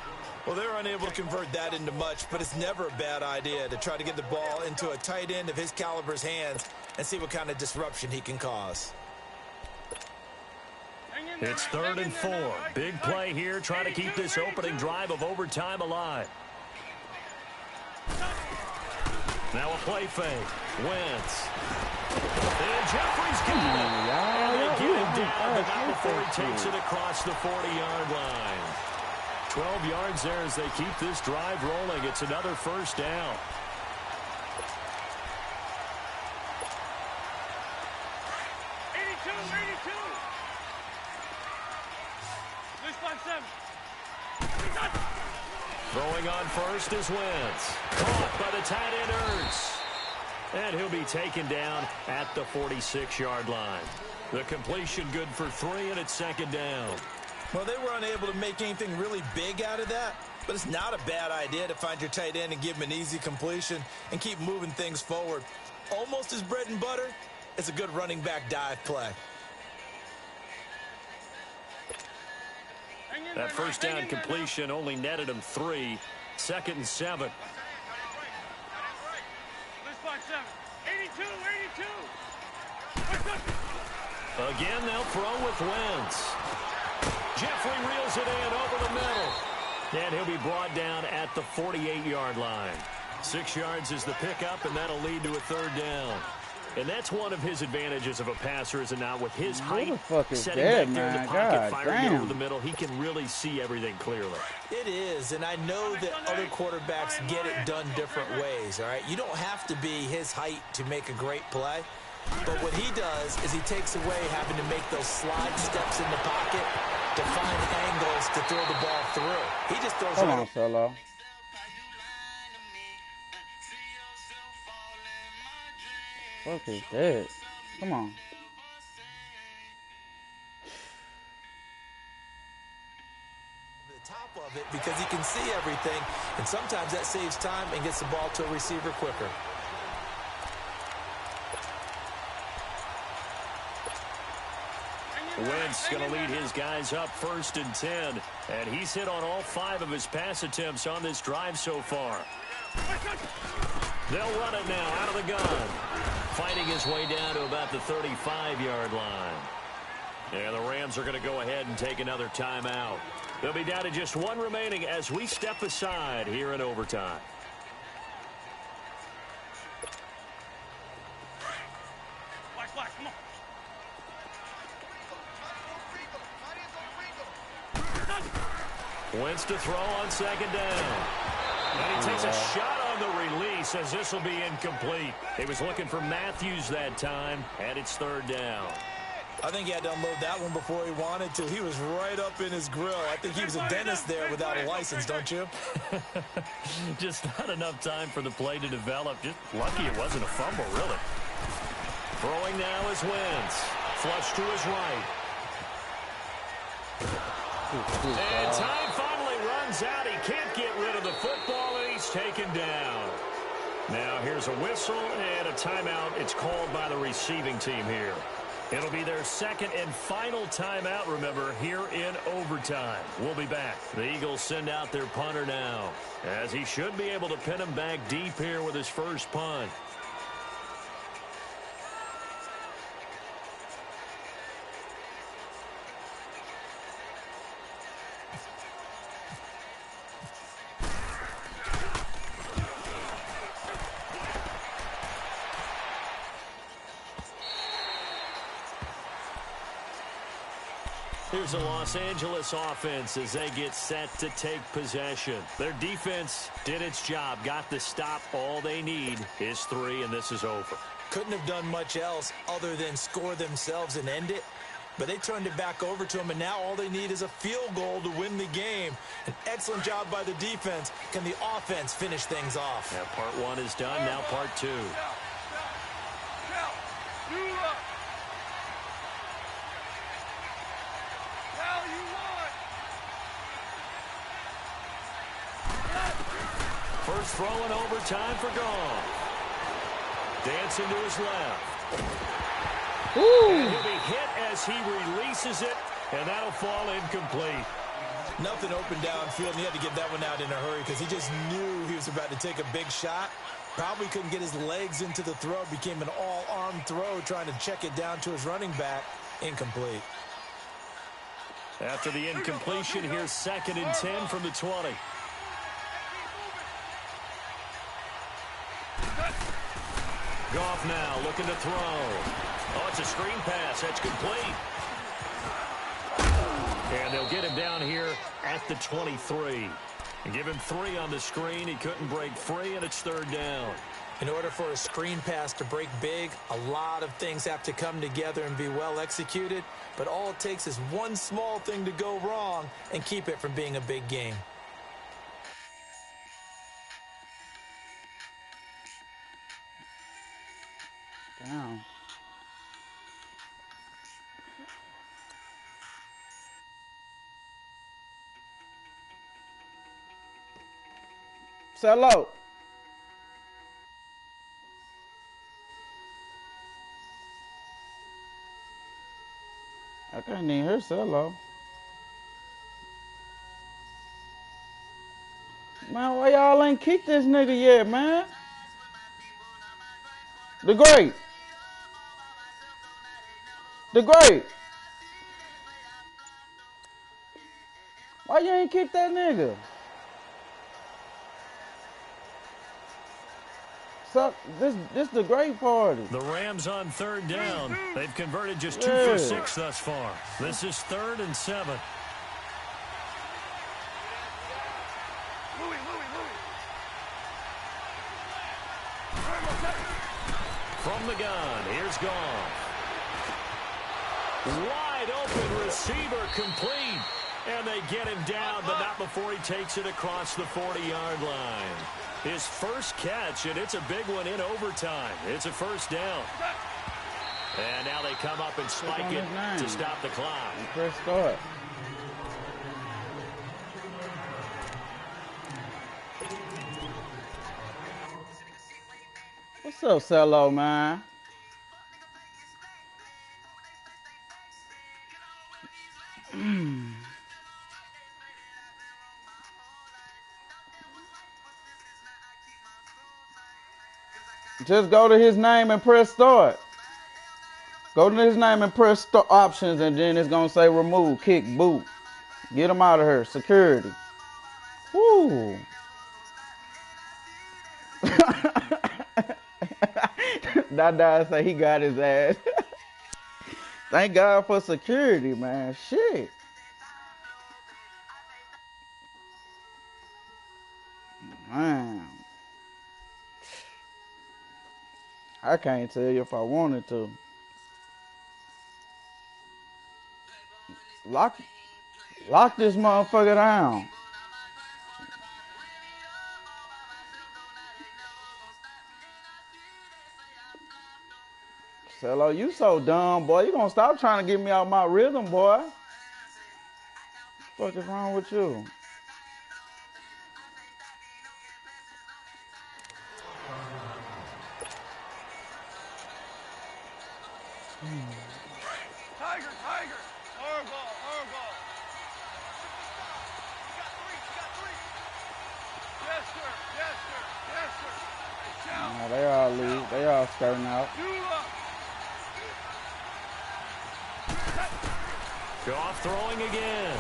S5: Well, they're unable to convert that into much, but it's never a bad idea to try to get the ball into a tight end of his caliber's hands and see what kind of disruption he can cause.
S3: It's 3rd and 4. Big play here, trying to keep this opening drive of overtime alive. Now a play fake. Wentz. And Jeffrey's got it. And they get him down, but not before he takes it across the 40-yard line. 12 yards there as they keep this drive rolling. It's another first down. Throwing on first is Wentz. Caught by the tight end Ertz. And he'll be taken down at the 46-yard line. The completion good for 3, and it's 2nd down.
S5: Well, they were unable to make anything really big out of that, but it's not a bad idea to find your tight end and give him an easy completion and keep moving things forward. Almost his bread and butter. It's a good running back dive play.
S3: That first down completion only netted him 3. 2nd and 7. Again, they'll throw with Wentz. Jeffrey reels it in over the middle. And he'll be brought down at the 48-yard line. 6 yards is the pickup, and that'll lead to a 3rd down. And that's one of his advantages of a passer, is it not? With his height, setting back there in the pocket, firing over the middle, he can really see everything clearly.
S5: It is, and I know that other quarterbacks get it done different ways, all right? You don't have to be his height to make a great play. But what he does is he takes away having to make those slide steps in the pocket to find angles to throw the ball through. He just throws it.
S1: Come on, fella. Fuck is that? Come on.
S5: The top of it because he can see everything, and sometimes that saves time and gets the ball to a receiver quicker.
S3: Wentz going to lead his guys up 1st and 10. And he's hit on all 5 of his pass attempts on this drive so far. They'll run it now out of the gun. Fighting his way down to about the 35-yard line. And the Rams are going to go ahead and take another timeout. They'll be down to just 1 remaining as we step aside here in overtime.
S4: Come on.
S3: Wentz to throw on 2nd down. And he takes a shot on the release as this will be incomplete. He was looking for Matthews that time, and it's 3rd down.
S5: I think he had to unload that one before he wanted to. He was right up in his grill. I think he was a dentist there without a license, don't you?
S3: Just not enough time for the play to develop. Just lucky it wasn't a fumble, really. Throwing now is Wentz. Flush to his right. And time finally runs out. He can't get rid of the football, and he's taken down. Now here's a whistle and a timeout. It's called by the receiving team here. It'll be their 2nd and final timeout, remember, here in overtime. We'll be back. The Eagles send out their punter now, as he should be able to pin him back deep here with his first punt. Here's a Los Angeles offense as they get set to take possession. Their defense did its job, got the stop. All they need is 3, and this is over.
S5: Couldn't have done much else other than score themselves and end it. But they turned it back over to them, and now all they need is a field goal to win the game. An excellent job by the defense. Can the offense finish things off?
S3: Yeah, part 1 is done, now part 2. First throw in overtime for Goff. Dancing to his left.
S1: Ooh.
S3: And he'll be hit as he releases it, and that'll fall incomplete.
S5: Nothing open downfield, and he had to get that one out in a hurry because he just knew he was about to take a big shot. Probably couldn't get his legs into the throw. Became an all-arm throw trying to check it down to his running back. Incomplete.
S3: After the incompletion, here's 2nd and 10 from the 20. Goff now looking to throw. Oh, it's a screen pass. That's complete. And they'll get him down here at the 23. And give him 3 on the screen. He couldn't break free, and it's 3rd down.
S5: In order for a screen pass to break big, a lot of things have to come together and be well executed. But all it takes is one small thing to go wrong and keep it from being a big game.
S1: Damn. Sell out. I can't even hear Cello. Man, why y'all ain't kicked this nigga yet, man? The Great. The Great. Why you ain't kicked that nigga? So, this the Great party.
S3: The Rams on 3rd down. They've converted just 2 for 6 thus far. This is 3rd and 7. From the gun, here's Goff. Wide open receiver complete. And they get him down, but not before he takes it across the 40-yard line. His first catch, and it's a big one in overtime. It's a 1st down. And now they come up and spike it to stop the clock.
S1: First start. What's up, Cello, man? Just go to his name and press start. Go to his name and press start options, and then it's going to say remove, kick, boot. Get him out of here. Security. Woo. Dada say he got his ass. Thank God for security, man. Shit. Man. I can't tell you if I wanted to. Lock this motherfucker down. Cello, you so dumb, boy. You gonna stop trying to get me out my rhythm, boy. What the fuck is wrong with you?
S4: Tiger, Tiger. Our ball, our ball. Got three. Yes, sir. Yes, sir. Yes, sir. Shout.
S1: Nah, they all leave. They all skirting out.
S3: Goff throwing again.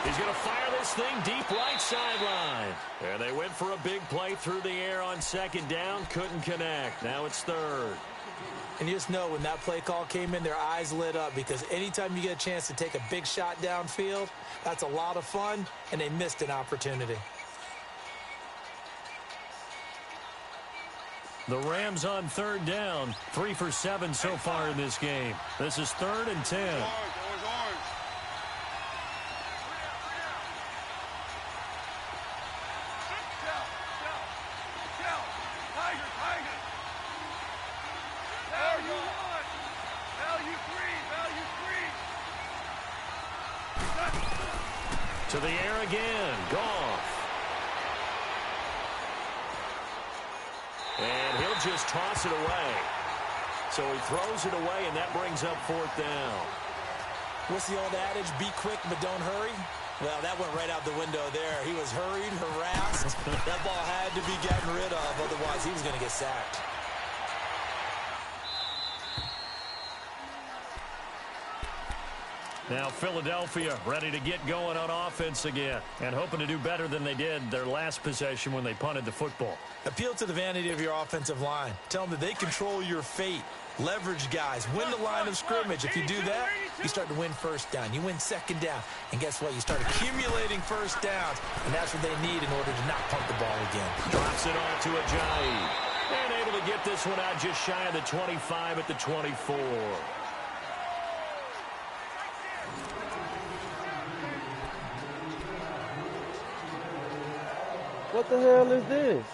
S3: He's going to fire this thing deep right sideline. And they went for a big play through the air on 2nd down. Couldn't connect. Now it's 3rd.
S5: And you just know when that play call came in, their eyes lit up because anytime you get a chance to take a big shot downfield, that's a lot of fun, and they missed an opportunity.
S3: The Rams on 3rd down. 3 for 7 so far in this game. This is 3rd and 10. To the air again. Goff. And he'll just toss it away. So he throws it away, and that brings up 4th down.
S5: What's the old adage? Be quick, but don't hurry. Well, that went right out the window there. He was hurried, harassed. That ball had to be gotten rid of, otherwise he was going to get sacked.
S3: Now Philadelphia ready to get going on offense again and hoping to do better than they did their last possession when they punted the football.
S5: Appeal to the vanity of your offensive line. Tell them that they control your fate. Leverage guys. Win the line of scrimmage. If you do that, you start to win first down. You win second down. And guess what? You start accumulating first downs. And that's what they need in order to not punt the ball again.
S3: Drops it off to Ajayi. And able to get this one out just shy of the 25 at the 24.
S1: What the hell is this?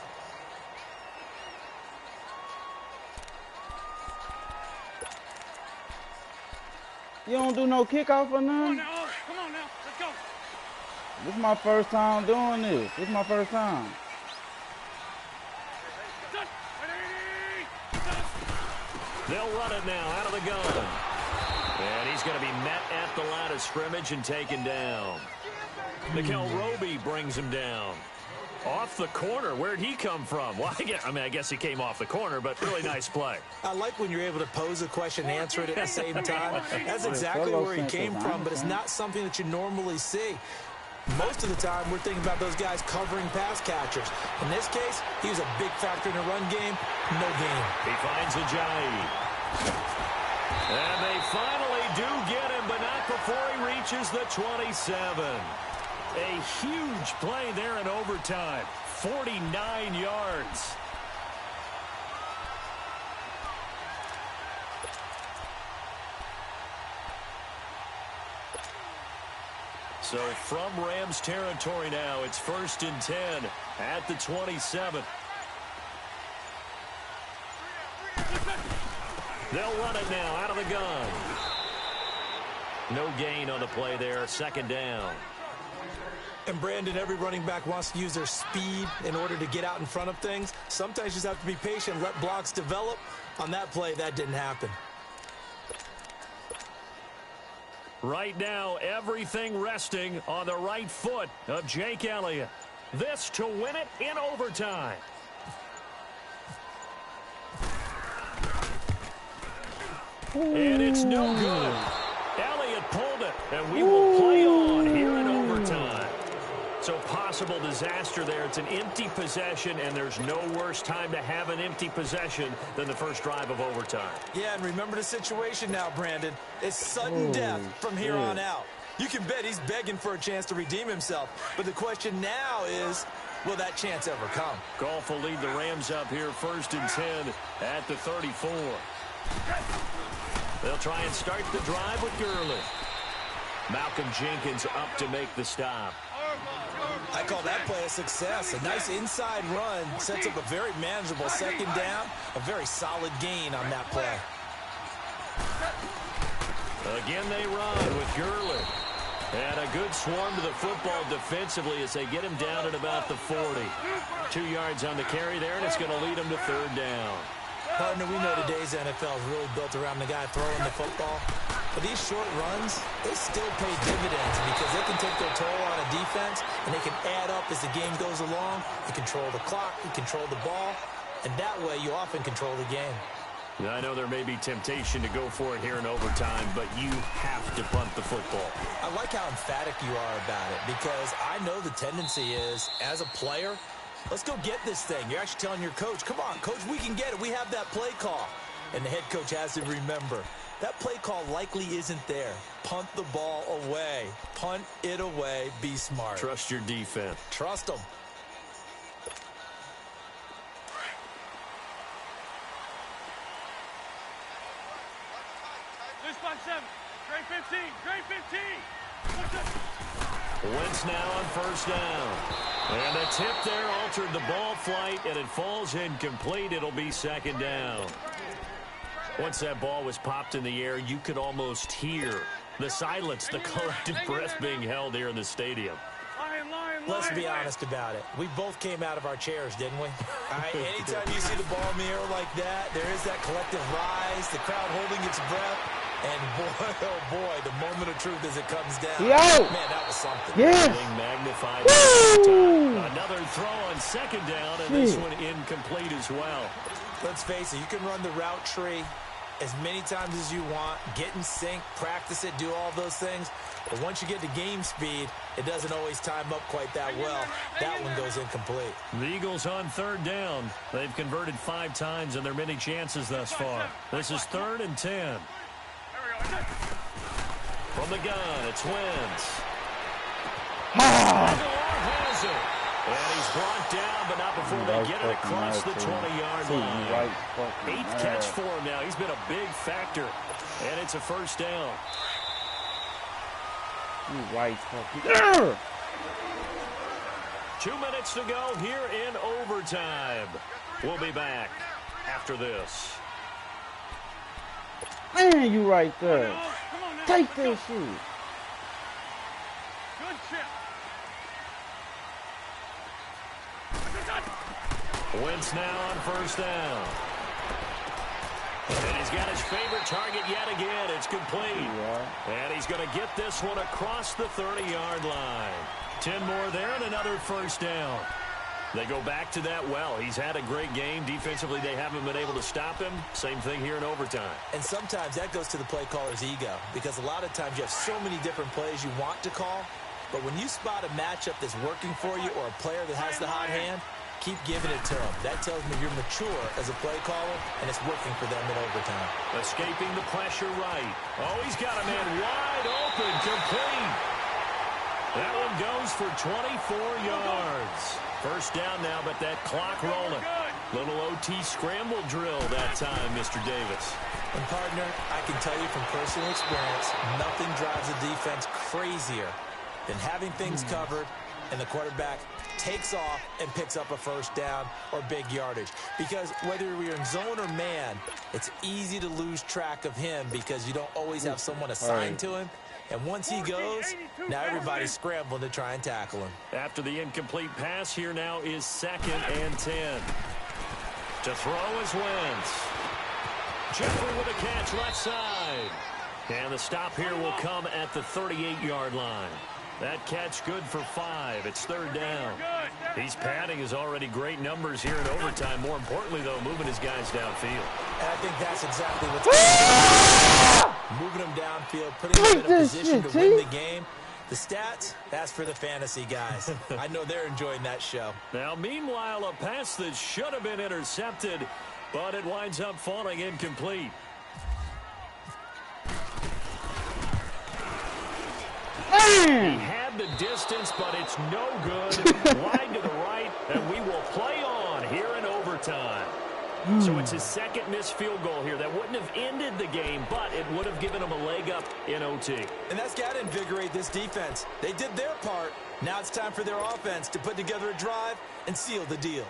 S1: You don't do no kickoff or nothing?
S4: Come on now. Let's go.
S1: This is my first time doing this. This is my first time.
S3: They'll run it now out of the gun. And he's going to be met at the line of scrimmage and taken down. Mikel Roby brings him down. Off the corner. Where'd he come from? Well, I guess he came off the corner, but really nice play.
S5: I like when you're able to pose a question and answer it at the same time. That's exactly where he came from, but it's not something that you normally see. Most of the time, we're thinking about those guys covering pass catchers. In this case, he was a big factor in the run game. No gain.
S3: He finds Ajayi. And they finally do get him, but not before he reaches the 27. A huge play there in overtime. 49 yards. So from Rams territory now, it's 1st and 10 at the 27. They'll run it now out of the gun. No gain on the play there. 2nd down.
S5: And, Brandon, every running back wants to use their speed in order to get out in front of things. Sometimes you just have to be patient, let blocks develop. On that play, that didn't happen.
S3: Right now, everything resting on the right foot of Jake Elliott. This to win it in overtime. And it's no good. Elliott pulled it, and we will play on here in overtime. So possible disaster there. It's an empty possession, and there's no worse time to have an empty possession than the first drive of overtime.
S5: Yeah, and remember the situation now, Brandon. It's sudden death from here on out. You can bet he's begging for a chance to redeem himself. But the question now is, will that chance ever come?
S3: Goff will lead the Rams up here 1st and 10 at the 34. They'll try and start the drive with Gurley. Malcolm Jenkins up to make the stop.
S5: I call that play a success. A nice inside run sets up a very manageable 2nd down. A very solid gain on that play.
S3: Again they run with Gurley. And a good swarm to the football defensively as they get him down at about the 40. 2 yards on the carry there, and it's going to lead him to 3rd down.
S5: Partner, we know today's NFL is really built around the guy throwing the football. But these short runs, they still pay dividends because they can take their toll on a defense, and they can add up as the game goes along. You control the clock, you control the ball, and that way you often control the game.
S3: Now, I know there may be temptation to go for it here in overtime, but you have to punt the football.
S5: I like how emphatic you are about it because I know the tendency is, as a player, let's go get this thing. You're actually telling your coach, come on, coach, we can get it. We have that play call. And the head coach has to remember, that play call likely isn't there. Punt the ball away. Punt it away. Be smart.
S3: Trust your defense.
S5: Trust them.
S4: Loose by 7. Trey 15. Trey 15.
S3: Wentz now on 1st down. And the tip there altered the ball flight, and it falls incomplete. It'll be 2nd down. Once that ball was popped in the air, you could almost hear the silence, the collective breath being held here in the stadium.
S5: Let's be honest about it. We both came out of our chairs, didn't we? All right, anytime you see the ball in the air like that, there is that collective rise, the crowd holding its breath. And boy, oh boy, the moment of truth as it comes down.
S1: Yo!
S5: Man, that was something.
S1: Yes!
S3: Being magnified.
S1: Woo!
S3: Another throw on second down, and this one incomplete as well.
S5: Let's face it, you can run the route tree as many times as you want, get in sync, practice it, do all those things. But once you get to game speed, it doesn't always time up quite that well. That one goes incomplete.
S3: The Eagles on third down. They've converted 5 times in their many chances thus far. This is 3rd and 10. From the gun, it's Wentz. Has it. And he's brought down, but not before they get it across the 20-yard line. 8th catch for him now. He's been a big factor. And it's a first down.
S1: Right.
S3: 2 minutes to go here in overtime. We'll be back after this.
S1: Man, you right there. Take that shit.
S4: Good chip.
S3: Wentz now on first down. And he's got his favorite target yet again. It's complete. And he's going to get this one across the 30-yard line. 10 more there and another first down. They go back to that well. He's had a great game. Defensively, they haven't been able to stop him. Same thing here in overtime.
S5: And sometimes that goes to the play caller's ego, because a lot of times you have so many different plays you want to call, but when you spot a matchup that's working for you or a player that has the hot hand, keep giving it to them. That tells me you're mature as a play caller, and it's working for them in overtime.
S3: Escaping the pressure right. Oh, he's got a man wide open, complete. That one goes for 24 yards. First down now, but that clock rolling. Little OT scramble drill that time, Mr. Davis.
S5: And, partner, I can tell you from personal experience, nothing drives a defense crazier than having things covered and the quarterback takes off and picks up a first down or big yardage. Because whether you're in zone or man, it's easy to lose track of him because you don't always have someone assigned to him. And once he goes, now everybody's scrambling to try and tackle him.
S3: After the incomplete pass, here now is 2nd and 10. To throw is Wentz. Jeffrey with a catch left side. And the stop here will come at the 38-yard line. That catch good for 5. It's 3rd down. He's padding his already great numbers here in overtime. More importantly, though, moving his guys downfield.
S5: And I think that's exactly what's going on. Moving them downfield, putting them in a position to win the game. The stats, that's for the fantasy guys. I know they're enjoying that show.
S3: Now, meanwhile, a pass that should have been intercepted, but it winds up falling incomplete. He had the distance, but it's no good. Wide to the right, and we will play on here in overtime. So it's his 2nd missed field goal here. That wouldn't have ended the game, but it would have given him a leg up in OT.
S5: And that's got to invigorate this defense. They did their part. Now it's time for their offense to put together a drive and seal the deal.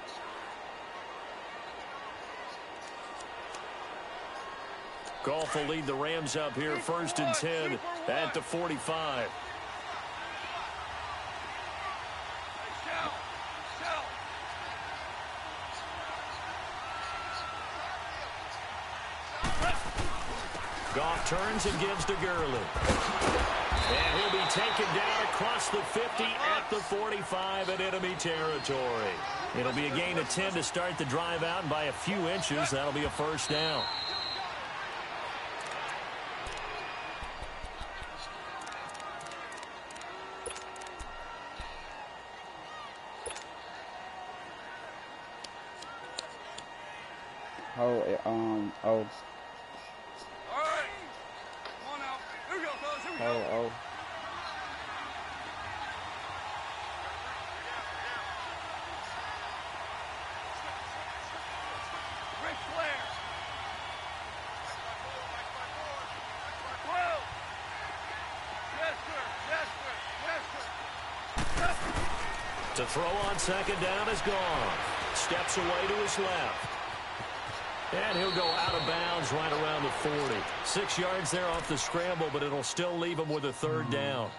S3: Goff will lead the Rams up here 1st and 10 at the 45. Goff turns and gives to Gurley. And he'll be taken down across the 50 at the 45 in enemy territory. It'll be a gain of 10 to start the drive out, and by a few inches, that'll be a first down.
S1: Oh.
S4: All right. Come on now. Here we go, fellas. Here we go. Ric Flair. Well. Yes, sir. Yes, sir. Yes, sir.
S3: To throw on 2nd down is gone. Steps away to his left. And he'll go out of bounds right around the 40. 6 yards there off the scramble, but it'll still leave him with a 3rd down.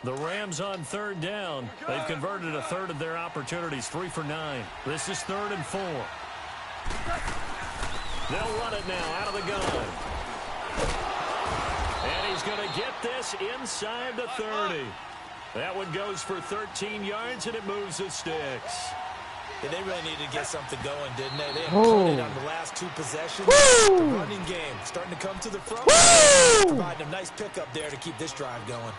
S3: The Rams on third down. They've converted a third of their opportunities, 3 for 9. This is 3rd and 4. They'll run it now out of the gun. And he's going to get this inside the 30. That one goes for 13 yards, and it moves the sticks.
S5: Yeah, they really needed to get something going, didn't they? They had punted on the last 2 possessions. The running game starting to come to the front. Providing a nice pickup there to keep this drive going.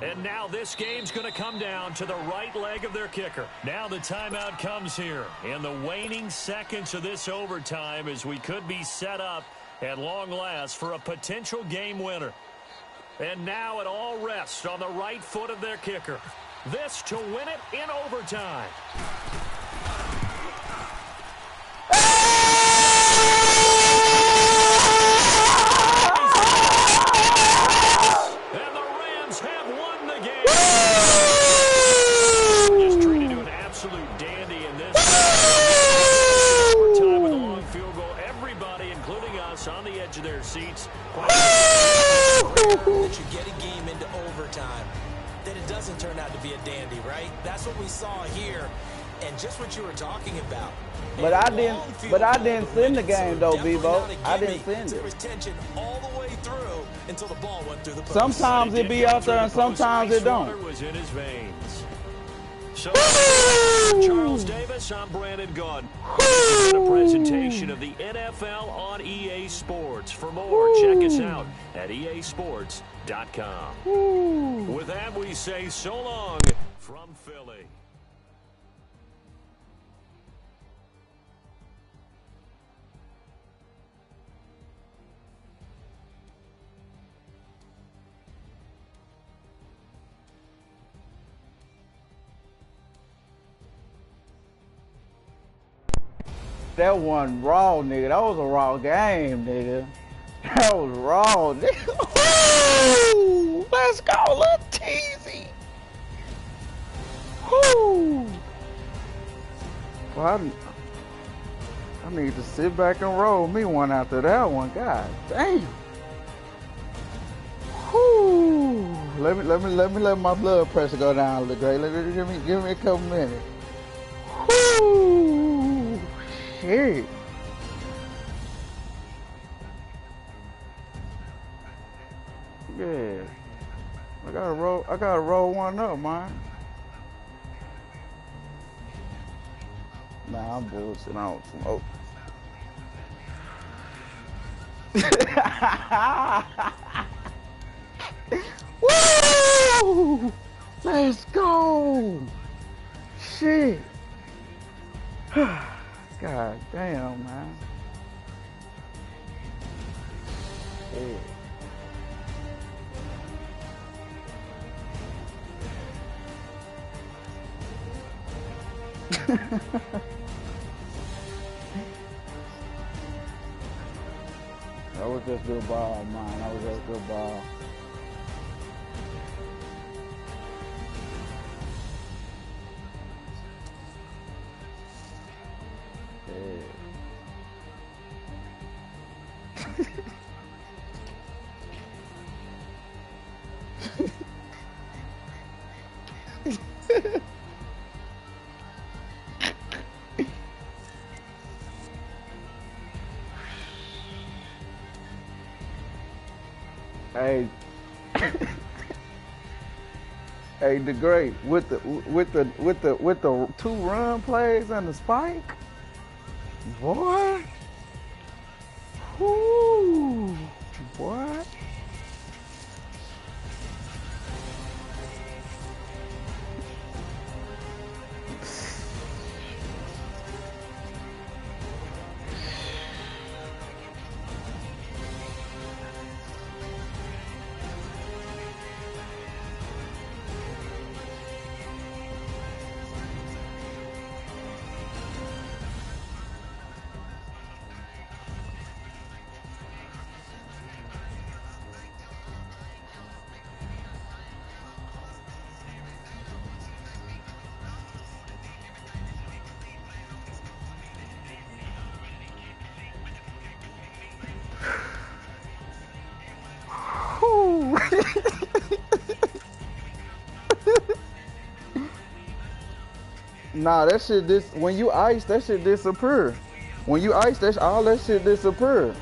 S3: And now this game's going to come down to the right leg of their kicker. Now the timeout comes here in the waning seconds of this overtime as we could be set up at long last for a potential game winner. And now it all rests on the right foot of their kicker. This to win it in overtime. And the Rams have won the game. Just treated to an absolute dandy in this overtime with a long field goal. Everybody, including us, on the edge of their seats.
S5: That you get a game into overtime, that it doesn't turn out to be a dandy, right? That's what we saw here, and just what you were talking about.
S1: But I didn't send the game though, Bevo. I didn't send
S5: There
S1: it.
S5: was tension all the way through until the ball went through the post.
S1: Sometimes it be out there and sometimes it don't.
S3: Was in his veins. So, Charles Davis, I'm Brandon Gunn. This has been a presentation of the NFL on EA Sports. For more, check us out at easports.com. With that, we say so long from Philly.
S1: That wasn't raw, nigga. That was a raw game, nigga. That was raw, nigga. Woo! Let's go, little teasy. Woo! Well, I need to sit back and roll me one after that one. God damn. Woo! Let my blood pressure go down a little, great. Give me a couple minutes. Woo! Shit. Yeah. I gotta roll one up, man. Nah, I'm bullshitting. I don't smoke. Woo! Let's go! Shit. God damn, man. Yeah. That was just good ball, man. That was just good ball. Hey, hey, the great with the 2-run plays and the spike, boy. Whoo, what? Nah, that shit when you ice, that shit disappear. When you ice, that's all that shit disappear.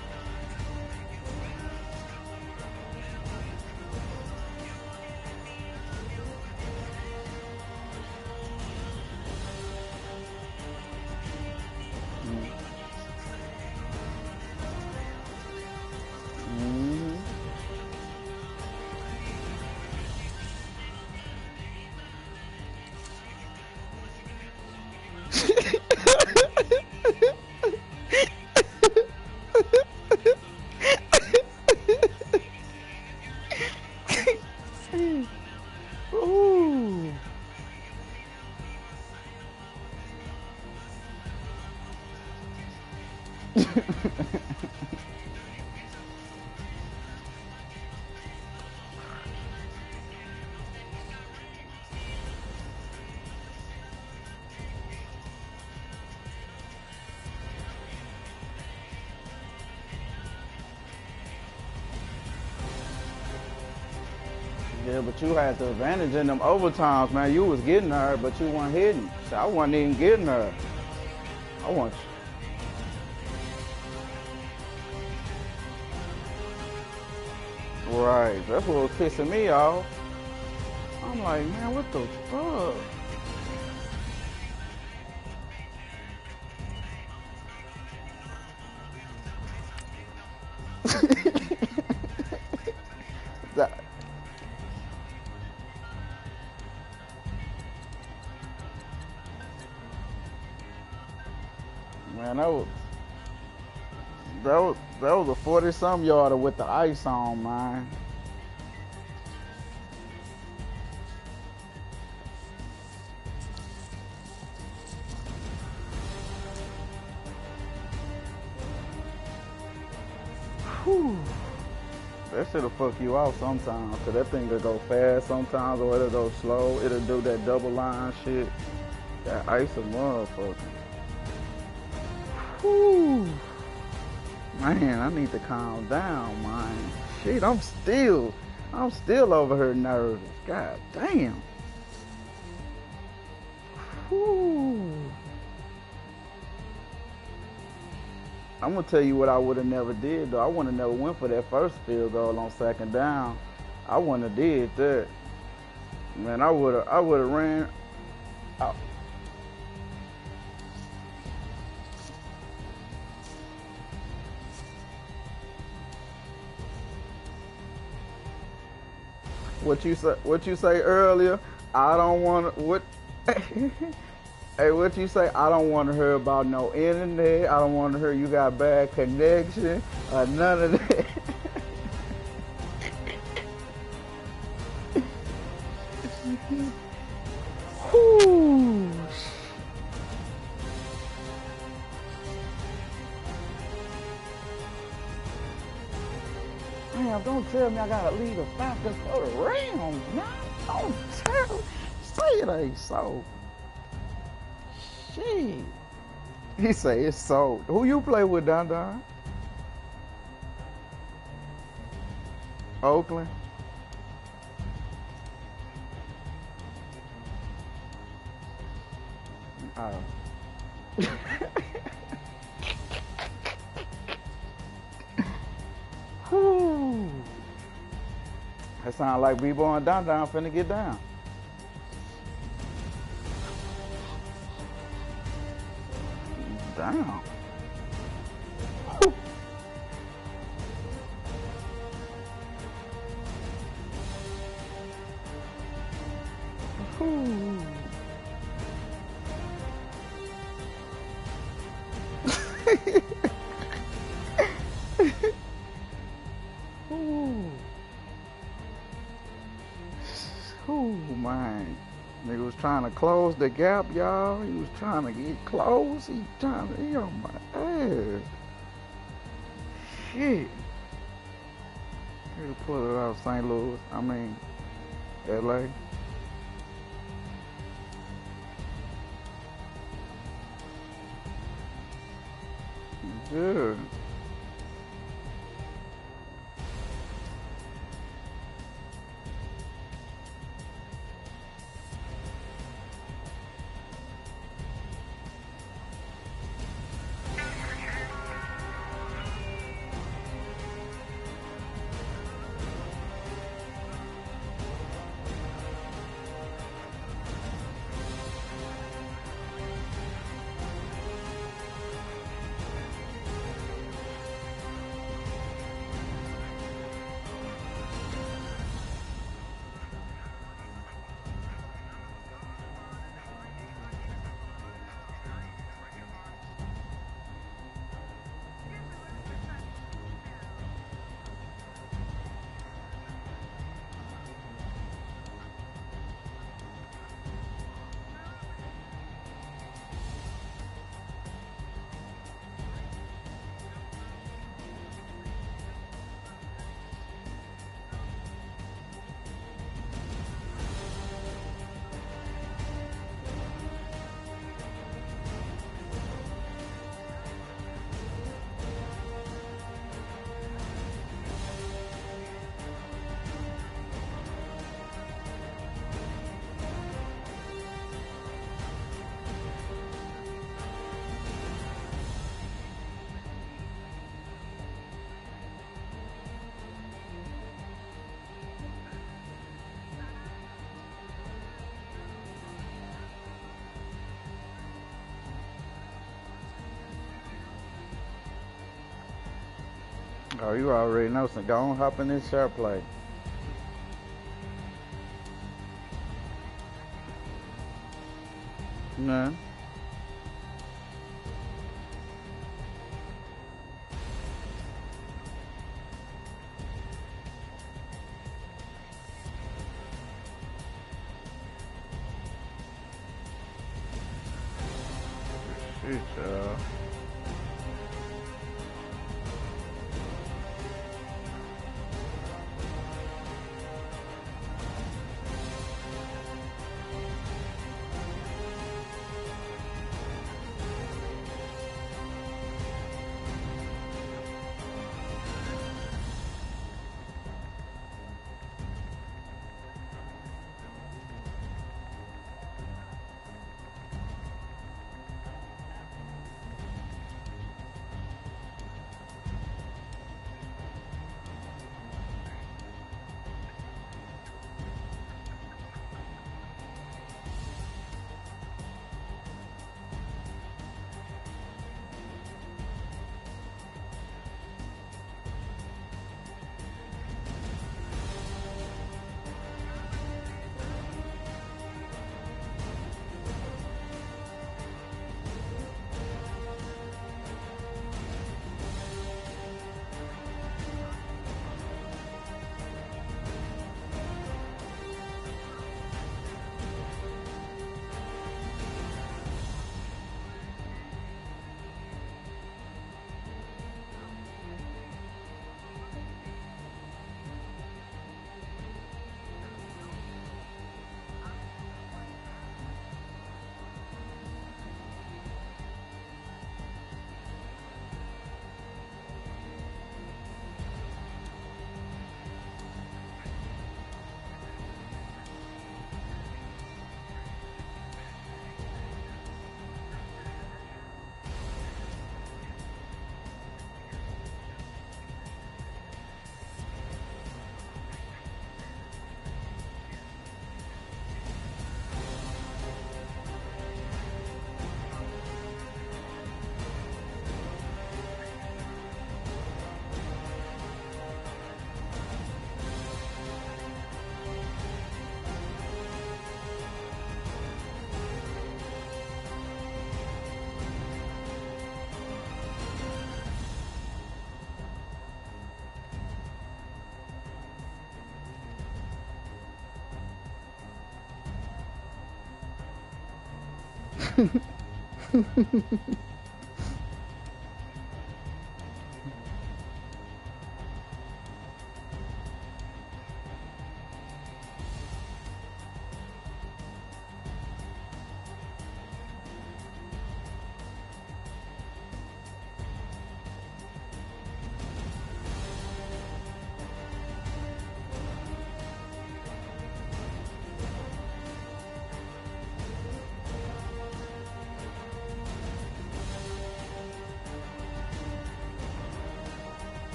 S1: Ooh. Yeah, but you had the advantage in them overtimes, man. You was getting her, but you weren't hitting. So I wasn't even getting her. I want you. Right, that's what was pissing me off. I'm like, man, what the fuck? That, man, that was a 40-some yarder with the ice on, man. Whew. That shit'll fuck you out sometimes, cause that thing will go fast sometimes, or it'll go slow. It'll do that double line shit. That ice a motherfucker. Whew. Man, I need to calm down, man. Shit, I'm still over here nervous. God damn. Whew. I'm gonna tell you what I would have never did though. I would have never went for that first field goal on second down. I wouldn't have did that. Man, I would have ran. What you say earlier? I don't want to. What? Hey, what you say? I don't want to hear about no internet. I don't want to hear you got bad connection or none of that. Whew. Damn, don't tell me I gotta leave the Falcons for the Rams, man. Don't tell me. Say it ain't so. Shit. He say it's sold. Who you play with, Don Don? Oakland? Oh. Whew. That sound like B-Boy and Don Don finna get down. Damn. Whew. Whew. Ooh, man. Nigga was trying to close the gap, y'all. He was trying to get close. He on my ass. Shit. He'll pull it out St. Louis. I mean, LA. Good. Oh, you already know. So go on, hop in this share play. Nah. Shit, y'all.